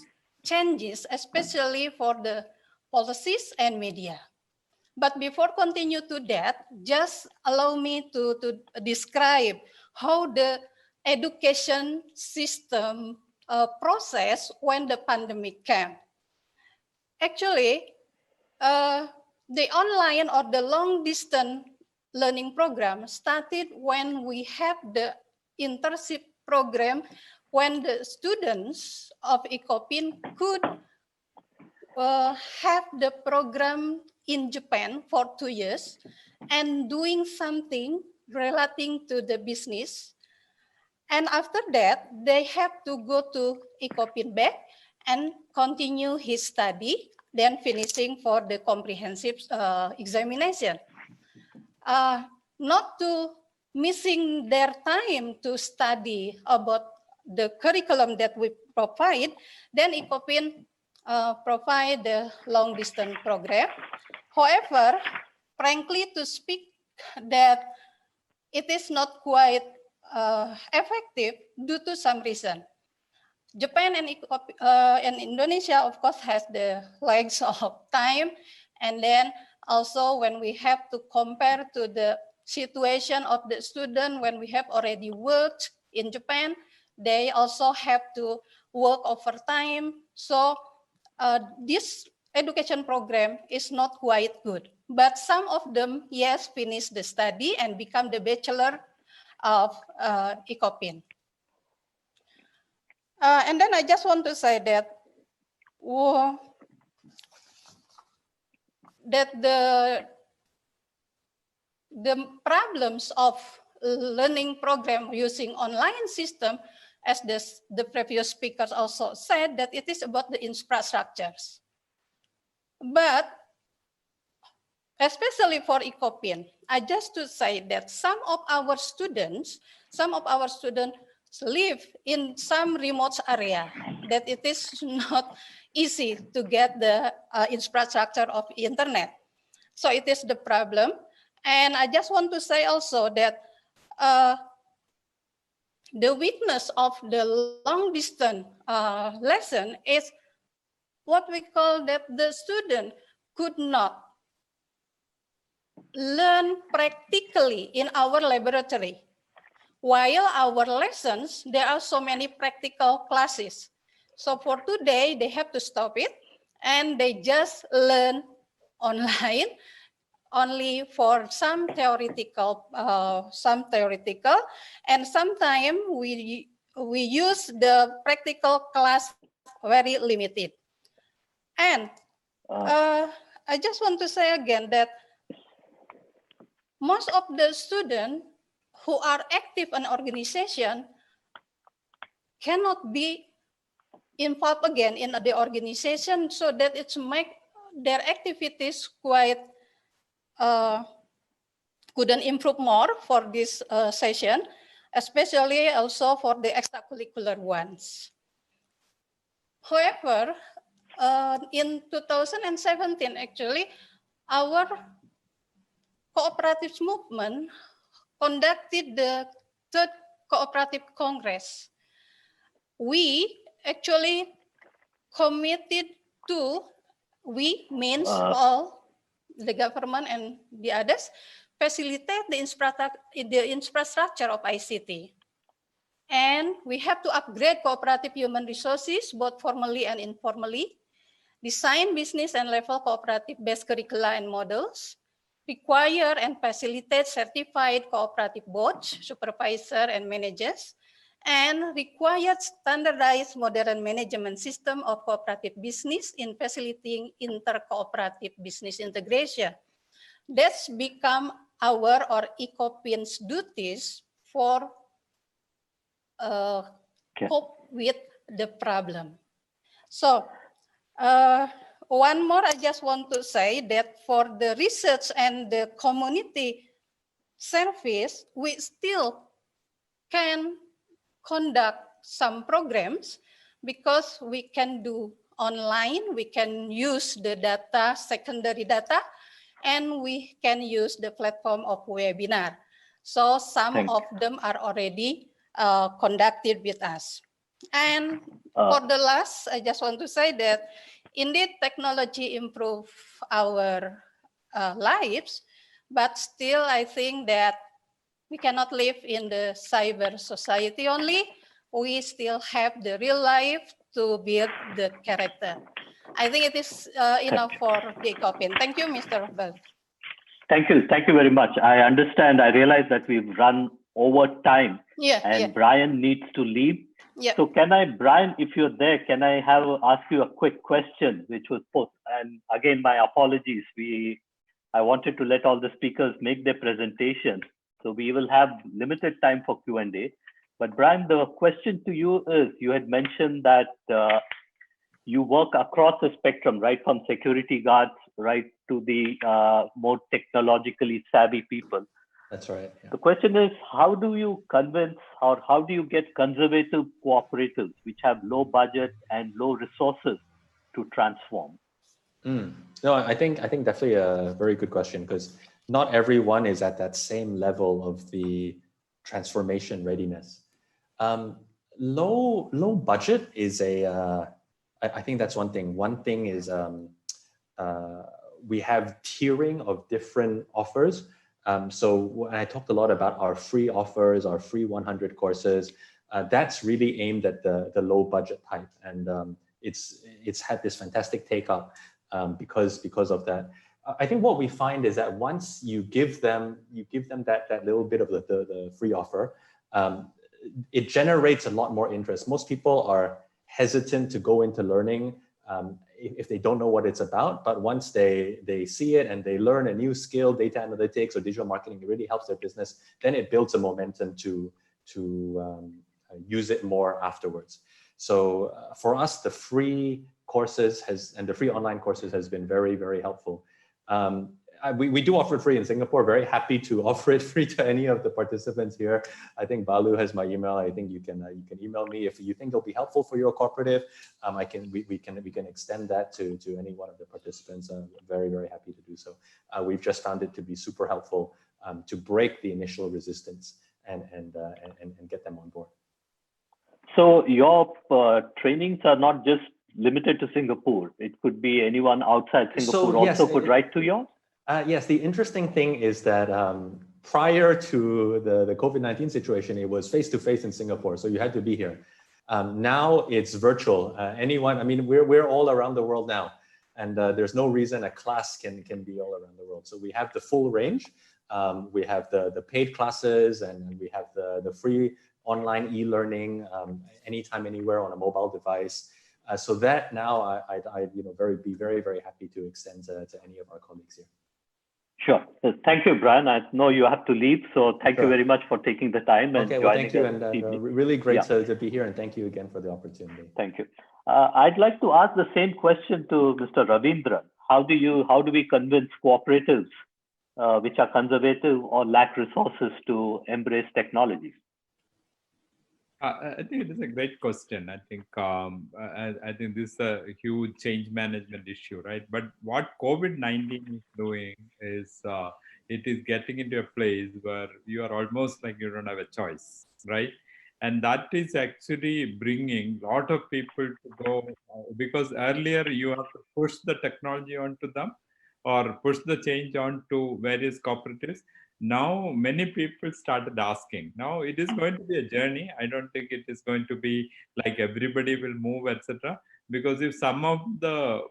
changes, especially for the policies and media. But before continue to that, just allow me to describe how the education system process when the pandemic came. Actually, the online or the long distance learning program started when we have the internship program, when the students of ICOPIN could have the program in Japan for 2 years and doing something relating to the business. And after that, they have to go to ICOPIN back and continue his study, then finishing for the comprehensive examination. Not to missing their time to study about the curriculum that we provide, then ICOPIN provide the long distance program. However, frankly to speak, that it is not quite effective due to some reason. Japan and Indonesia, of course, has the legs of time. And then also when we have to compare to the situation of the student when we have already worked in Japan, they also have to work overtime. So this education program is not quite good. But some of them, yes, finish the study and become the bachelor of ICOPIN. And then I just want to say that the problems of learning program using online system, as the previous speakers also said, that it is about the infrastructures. But especially for ICOPIN, I just to say that some of our students live in some remote area that it is not easy to get the infrastructure of internet. So it is the problem. And I just want to say also that the weakness of the long distance lesson is what we call that the student could not learn practically in our laboratory. While our lessons, there are so many practical classes. So for today, they have to stop it and they just learn online only for some theoretical, and sometimes we use the practical class very limited. And I just want to say again that most of the students who are active in organization cannot be involved again in the organization, so that it's make their activities quite couldn't improve more for this session, especially also for the extracurricular ones. However, in 2017, actually, our cooperative movement conducted the third cooperative congress. We actually committed to, we means all the government and the others, facilitate the infrastructure of ICT. And we have to upgrade cooperative human resources, both formally and informally, design business and level cooperative-based curricula and models, require and facilitate certified cooperative boards, supervisor and managers, and required standardized modern management system of cooperative business in facilitating inter-cooperative business integration. That's become our or ICOPIN's duties for cope with the problem. So one more, I just want to say that for the research and the community service, we still can conduct some programs because we can do online, we can use the data, secondary data, and we can use the platform of webinar. So some of them are already conducted with us. And for the last, I just want to say that indeed technology improve our lives, but still I think that we cannot live in the cyber society only. We still have the real life to build the character. I think it is enough for the ICOPIN. Thank you, Mr. Bal. Thank you very much. I understand. I realize that we've run over time, and Brian needs to leave. So can I, Brian, if you're there, can I ask you a quick question, which was posed? And again, my apologies. I wanted to let all the speakers make their presentation, so we will have limited time for Q&A. But Brian, the question to you is, you had mentioned that you work across the spectrum, right from security guards, right to the more technologically savvy people. That's right. Yeah. The question is, how do you convince, or how do you get conservative cooperatives which have low budget and low resources to transform? No, I think definitely a very good question, because not everyone is at that same level of the transformation readiness. Low budget is I think that's one thing. One thing is we have tiering of different offers. So I talked a lot about our free offers, our free 100 courses. That's really aimed at the low budget type, and it's had this fantastic take up because of that. I think what we find is that once you give them that little bit of the free offer, it generates a lot more interest. Most people are hesitant to go into learning if they don't know what it's about, but once they see it and they learn a new skill, data analytics or digital marketing, it really helps their business, then it builds a momentum to use it more afterwards. So for us, the free courses and the free online courses has been very, very helpful. We do offer it free in Singapore. Very happy to offer it free to any of the participants here. I think Balu has my email. I think you can email me if you think it'll be helpful for your cooperative. We can extend that to any one of the participants. I'm very, very happy to do so. We've just found it to be super helpful to break the initial resistance and get them on board. So your trainings are not just limited to Singapore. It could be anyone outside Singapore also could write to yours? Yes, the interesting thing is that prior to the COVID-19 situation, it was face-to-face in Singapore, so you had to be here. Now it's virtual. Anyone, I mean, we're all around the world now, and there's no reason a class can be all around the world. So we have the full range. We have the paid classes, and we have the free online e-learning anytime, anywhere on a mobile device. So that now I'd be very, very happy to extend to any of our colleagues here. Sure. Thank you, Brian. I know you have to leave, so thank you very much for taking the time and joining us. Thank you, and really great to be here, and thank you again for the opportunity. Thank you. I'd like to ask the same question to Mr. Ravindran. How do we convince cooperatives which are conservative or lack resources to embrace technology? I think it is a great question. I think this is a huge change management issue, right? But what COVID-19 is doing is it is getting into a place where you are almost like you don't have a choice, right? And that is actually bringing a lot of people to go, because earlier you have to push the technology onto them or push the change onto various cooperatives. Now, many people started asking. Now, it is going to be a journey. I don't think it is going to be like everybody will move, etc. Because if some of the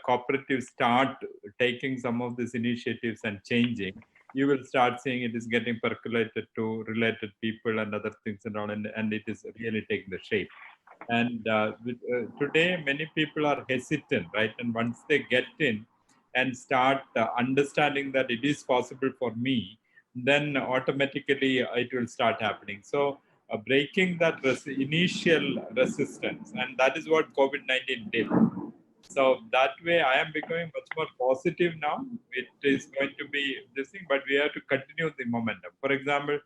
cooperatives start taking some of these initiatives and changing, you will start seeing it is getting percolated to related people and other things and all, and it is really taking the shape. And today, many people are hesitant, right? And once they get in and start understanding that it is possible for me, then automatically it will start happening. So breaking that initial resistance, and that is what COVID-19 did. So that way I am becoming much more positive now. It is going to be this thing, but we have to continue the momentum. For example,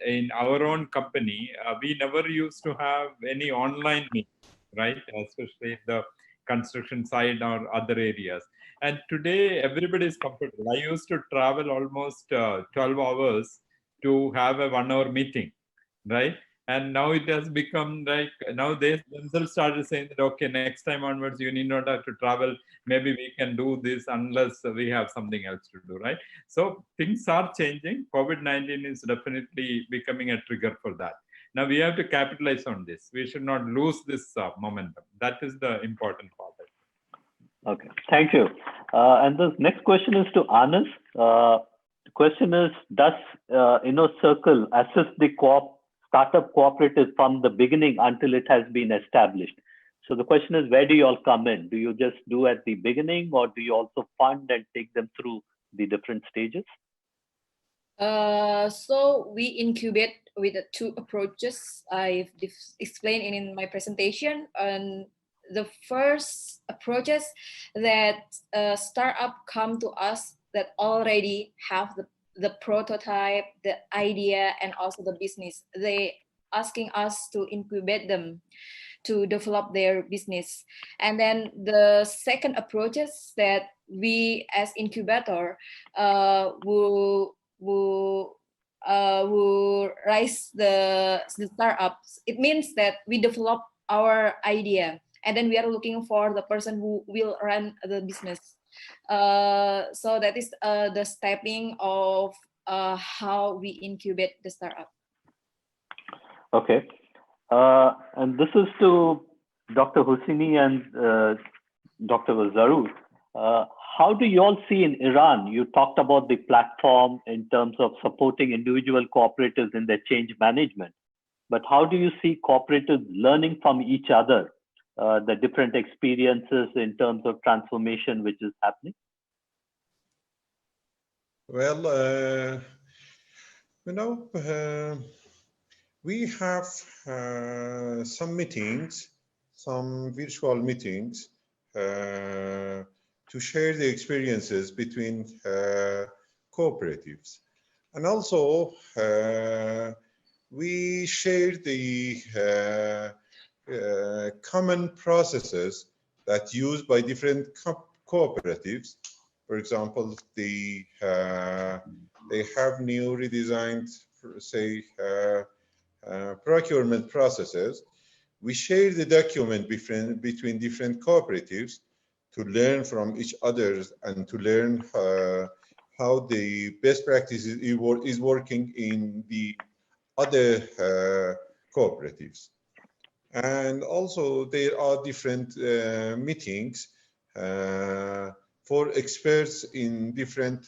in our own company, we never used to have any online meetings, right? Especially the construction side or other areas. And today, everybody is comfortable. I used to travel almost 12 hours to have a 1 hour meeting, right? And now it has become like, now they themselves started saying that, okay, next time onwards, you need not have to travel. Maybe we can do this unless we have something else to do, right? So things are changing. COVID-19 is definitely becoming a trigger for that. Now we have to capitalize on this. We should not lose this momentum. That is the important part. Okay, thank you. And the next question is to Anas. The question is, does InnoCircle assist the startup cooperative from the beginning until it has been established? So the question is, where do you all come in? Do you just do at the beginning, or do you also fund and take them through the different stages? So we incubate with the two approaches I've explained in my presentation. And the first approaches that startup come to us that already have the prototype, the idea, and also the business. They asking us to incubate them. to develop their business. And then the second approach is that we as incubator will raise the startups. It means that we develop our idea, and then we are looking for the person who will run the business. So that is the stepping of how we incubate the startup. Okay. And this is to Dr. Husseini and Dr. Zaru. How do you all see in Iran? You talked about the platform in terms of supporting individual cooperatives in their change management. But how do you see cooperatives learning from each other, the different experiences in terms of transformation which is happening? Well, we have some meetings, some virtual meetings to share the experiences between cooperatives. And also, we share the common processes that used by different cooperatives. For example, they have new redesigned, say, procurement processes. We share the document between different cooperatives to learn from each other and to learn how the best practices is working in the other cooperatives. And also there are different meetings for experts in different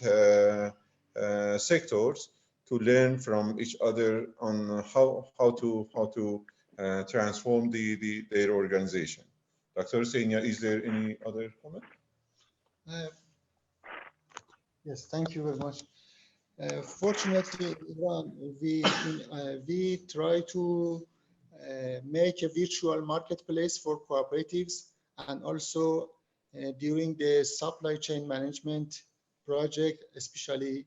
sectors to learn from each other on how to transform their organization. Dr. Senia, is there any other comment? Yes, thank you very much. Fortunately, in Iran, we try to make a virtual marketplace for cooperatives, and also during the supply chain management project, especially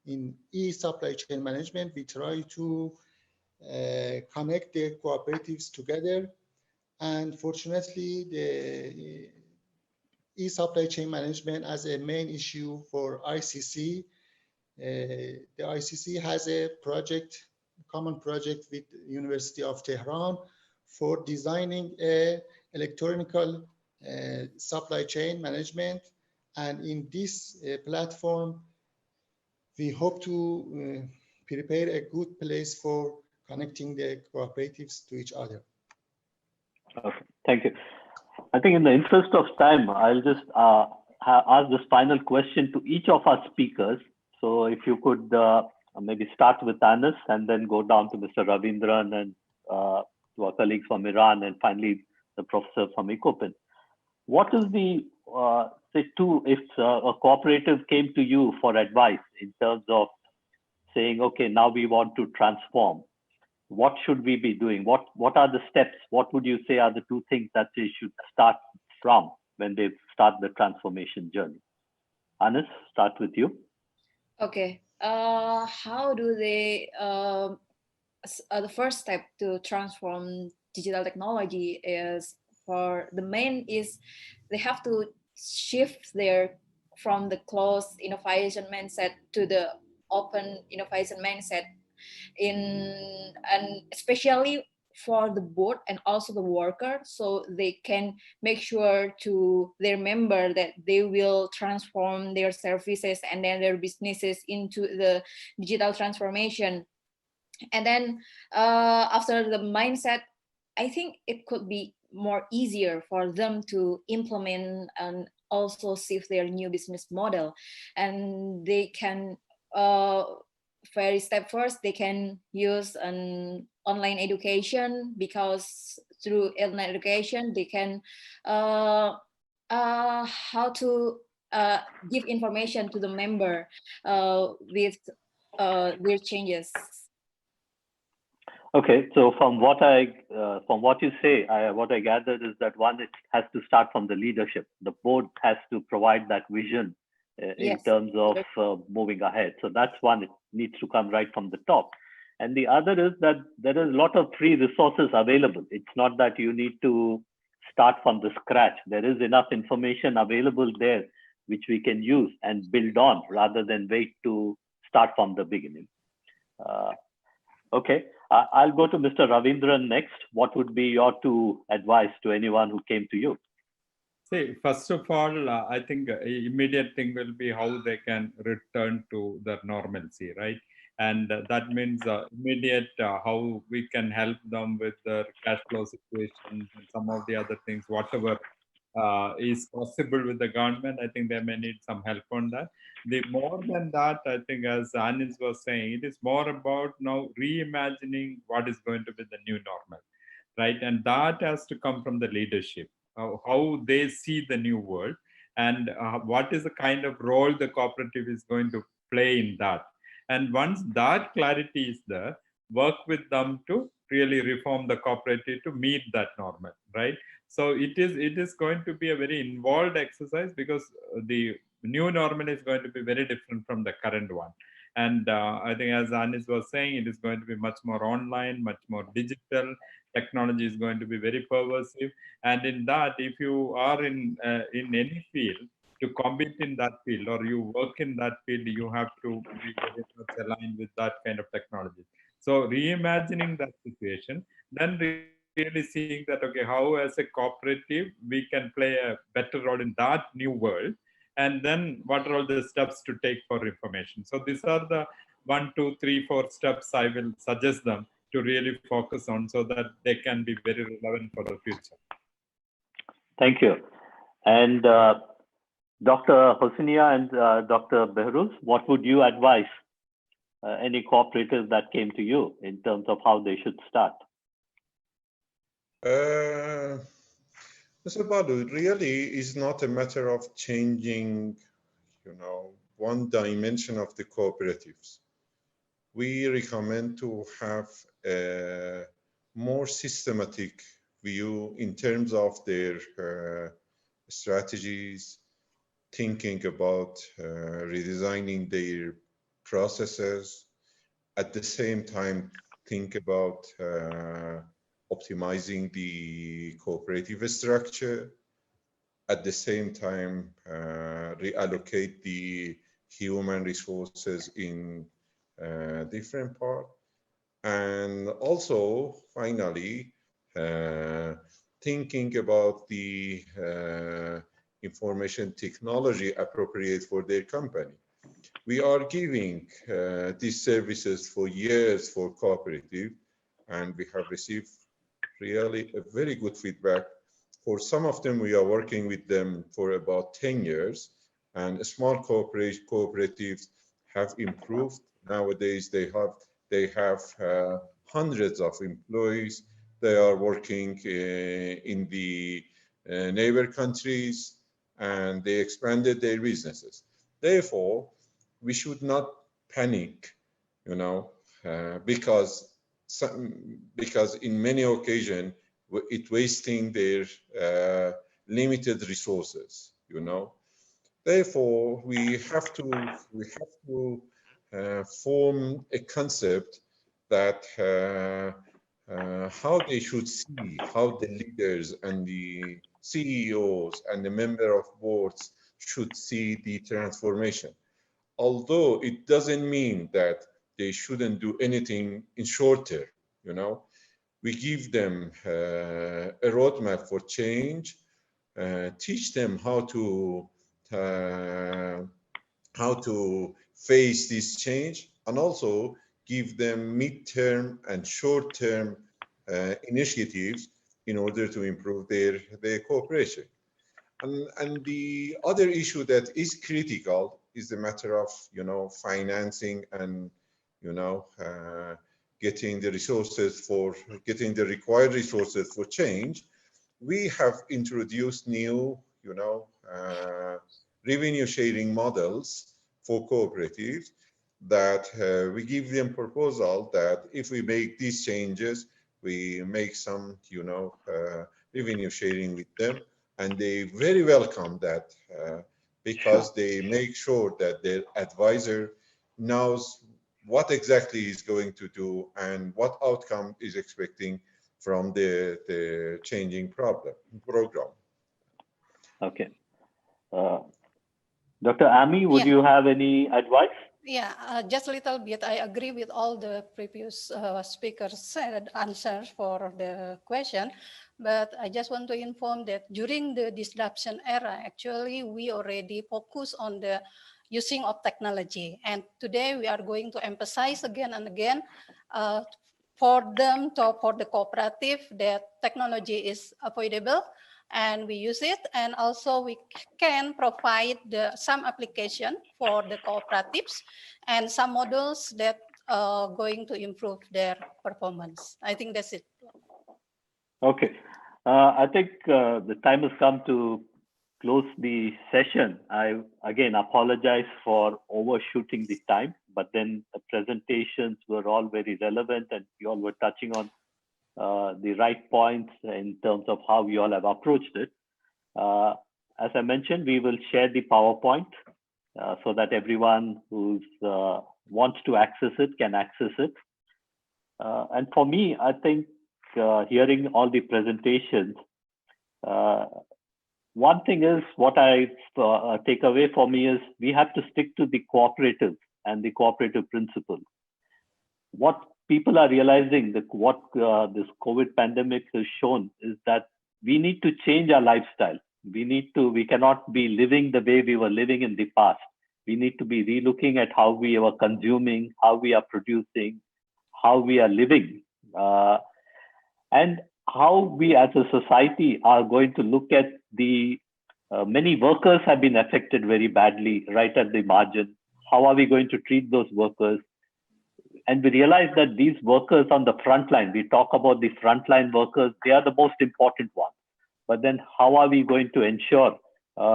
in e-supply chain management, we try to connect the cooperatives together. And fortunately, the e-supply chain management as a main issue for ICC. The ICC has a project, common project with the University of Tehran for designing a electronic supply chain management. And in this platform, we hope to prepare a good place for connecting the cooperatives to each other. Okay, thank you. I think in the interest of time, I'll just ask this final question to each of our speakers. So if you could maybe start with Anas and then go down to Mr. Ravindran and to our colleagues from Iran, and finally the professor from Ecopin. What is the, if a cooperative came to you for advice in terms of saying, okay, now we want to transform, what should we be doing? What are the steps? What would you say are the two things that they should start from when they start the transformation journey? Anas, start with you. Okay. How do they, the first step to transform digital technology is, for the main is they have to shift from the closed innovation mindset to the open innovation mindset, and especially for the board and also the worker, so they can make sure to their member that they will transform their services and then their businesses into the digital transformation. And then after the mindset, I think it could be more easier for them to implement and also shift their new business model. And they can very step first, they can use an online education, because through online education they can how to give information to the member with their changes. Okay, so from what you say, what I gathered is that one, it has to start from the leadership. The board has to provide that vision in terms of moving ahead. So that's one, it needs to come right from the top. And the other is that there is a lot of free resources available. It's not that you need to start from the scratch. There is enough information available there which we can use and build on rather than wait to start from the beginning. Okay, I'll go to Mr. Ravindran next. What would be your two advice to anyone who came to you? See, first of all, I think immediate thing will be how they can return to their normalcy, right? And that means immediate how we can help them with their cash flow situations and some of the other things, whatever is possible with the government. I think they may need some help on that. The more than that, I think, as Anis was saying, it is more about now reimagining what is going to be the new normal, right? And that has to come from the leadership, how they see the new world, and what is the kind of role the cooperative is going to play in that. And once that clarity is there, work with them to really reform the cooperative to meet that normal, right? So it is going to be a very involved exercise, because the new normal is going to be very different from the current one. And I think, as Anis was saying, it is going to be much more online, much more digital. Technology is going to be very pervasive. And in that, if you are in any field, to compete in that field or you work in that field, you have to be very much aligned with that kind of technology. So reimagining that situation, then really seeing that, okay, how as a cooperative we can play a better role in that new world, and then what are all the steps to take for information. So these are the 1, 2, 3, 4 steps I will suggest them to really focus on, so that they can be very relevant for the future. Thank you. And Dr. Hosniya and Dr. Behruz, what would you advise any cooperatives that came to you in terms of how they should start? Mr. Balu, it really is not a matter of changing, one dimension of the cooperatives. We recommend to have a more systematic view in terms of their strategies, thinking about redesigning their processes, at the same time think about optimizing the cooperative structure, at the same time reallocate the human resources in different parts, and also finally thinking about the information technology appropriate for their company. We are giving these services for years for cooperative, and we have received really a very good feedback. For some of them, we are working with them for about 10 years, and small cooperatives have improved. Nowadays, they have hundreds of employees. They are working in the neighbor countries, and they expanded their businesses. Therefore, we should not panic, because in many occasions it wasting their limited resources. Therefore, we have to form a concept that how they should see, how the leaders and the CEOs and the member of boards should see the transformation. Although it doesn't mean that they shouldn't do anything in short term, we give them a roadmap for change, teach them how to face this change, and also give them mid-term and short-term initiatives in order to improve their cooperation. And the other issue that is critical is the matter of financing and getting the required resources for change. We have introduced new revenue sharing models for cooperatives that we give them proposal that if we make these changes, we make some revenue sharing with them, and they very welcome that because they make sure that their advisor knows what exactly he's going to do and what outcome is expecting from the changing program. Okay. Dr. Ami, would Yeah. you have any advice? Yeah, just a little bit. I agree with all the previous speakers said answers for the question, but I just want to inform that during the disruption era, actually, we already focus on the using of technology. And today we are going to emphasize again and again for the cooperative that technology is avoidable and we use it, and also we can provide some application for the cooperatives and some models that are going to improve their performance. I think that's it. Okay. I think the time has come to close the session. I again apologize for overshooting the time, but then the presentations were all very relevant and you all were touching on the right points in terms of how you all have approached it. As I mentioned, we will share the PowerPoint so that everyone who wants to access it can access it. And for me, I think hearing all the presentations, one thing is what I take away for me is we have to stick to the cooperative and the cooperative principles. What people are realizing that what this COVID pandemic has shown is that we need to change our lifestyle. We cannot be living the way we were living in the past. We need to be relooking at how we are consuming, how we are producing, how we are living, and how we as a society are going to look at the many workers have been affected very badly right at the margin. How are we going to treat those workers? And we realize that these workers on the front line, we talk about the frontline workers, they are the most important ones. But then how are we going to ensure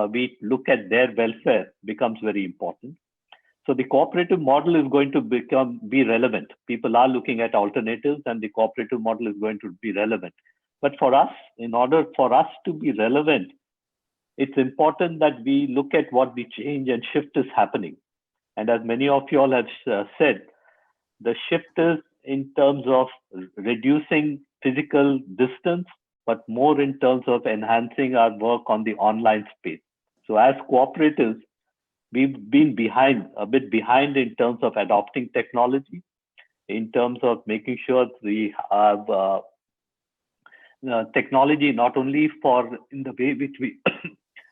we look at their welfare becomes very important. So the cooperative model is going to be relevant. People are looking at alternatives and the cooperative model is going to be relevant. But for us, in order for us to be relevant, it's important that we look at what the change and shift is happening. And as many of you all have said, the shift is in terms of reducing physical distance, but more in terms of enhancing our work on the online space. So as cooperatives, we've been a bit behind in terms of adopting technology, in terms of making sure we have technology not only for in the way which we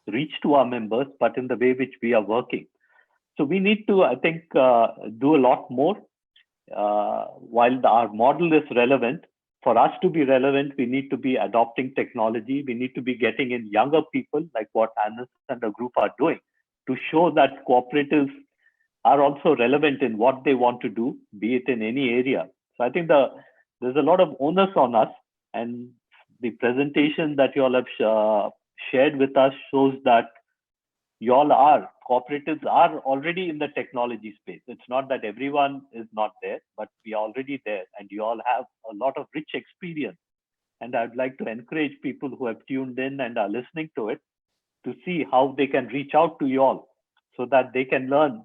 reach to our members, but in the way which we are working. So we need to, I think, do a lot more. While our model is relevant, for us to be relevant, we need to be adopting technology. We need to be getting in younger people, like what Hannes and the group are doing, to show that cooperatives are also relevant in what they want to do, be it in any area. So I think there's a lot of onus on us, and the presentation that you all have shared with us shows that cooperatives are already in the technology space. It's not that everyone is not there, but we are already there, and you all have a lot of rich experience. And I'd like to encourage people who have tuned in and are listening to it to see how they can reach out to you all so that they can learn.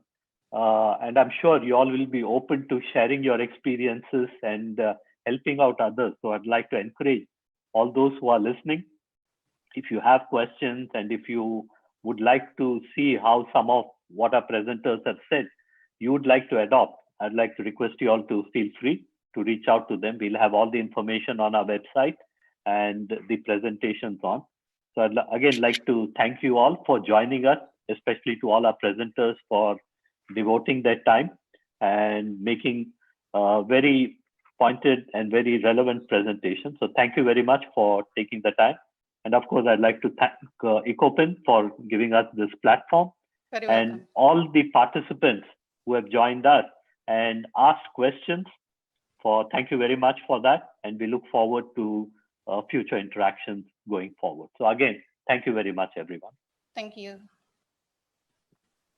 And I'm sure you all will be open to sharing your experiences and helping out others. So I'd like to encourage all those who are listening. If you have questions and if you would like to see how some of what our presenters have said, you would like to adopt, I'd like to request you all to feel free to reach out to them. We'll have all the information on our website and the presentations on. So I'd again like to thank you all for joining us, especially to all our presenters for devoting their time and making very pointed and very relevant presentations. So thank you very much for taking the time. And of course, I'd like to thank Ecopin for giving us this platform. Very welcome. And all the participants who have joined us and asked questions. Thank you very much for that. And we look forward to future interactions going forward. So again, thank you very much, everyone. Thank you.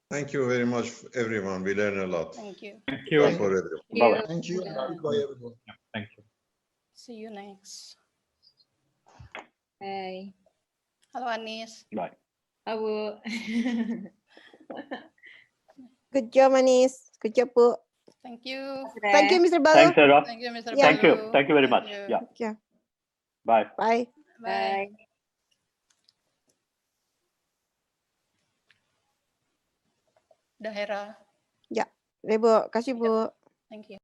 Thank you very much, everyone. We learned a lot. Thank you. Thank you. Thank For you. everyone. Bye-bye. Thank you. Goodbye, everyone. Thank you. See you next. Bye. Halo Anis. Bye. I will. Good job, Anis. Good job, Bu. Thank you. Thank you, Mr. Balu. Thanks, Sarah. Thank you, Mr. Yeah. Thank you. Balu. Thank you very much. you. Yeah. Yeah. Bye. Bye. Bye. Bye. Daerah. Ya, Bu. Kasih, Bu. Thank you.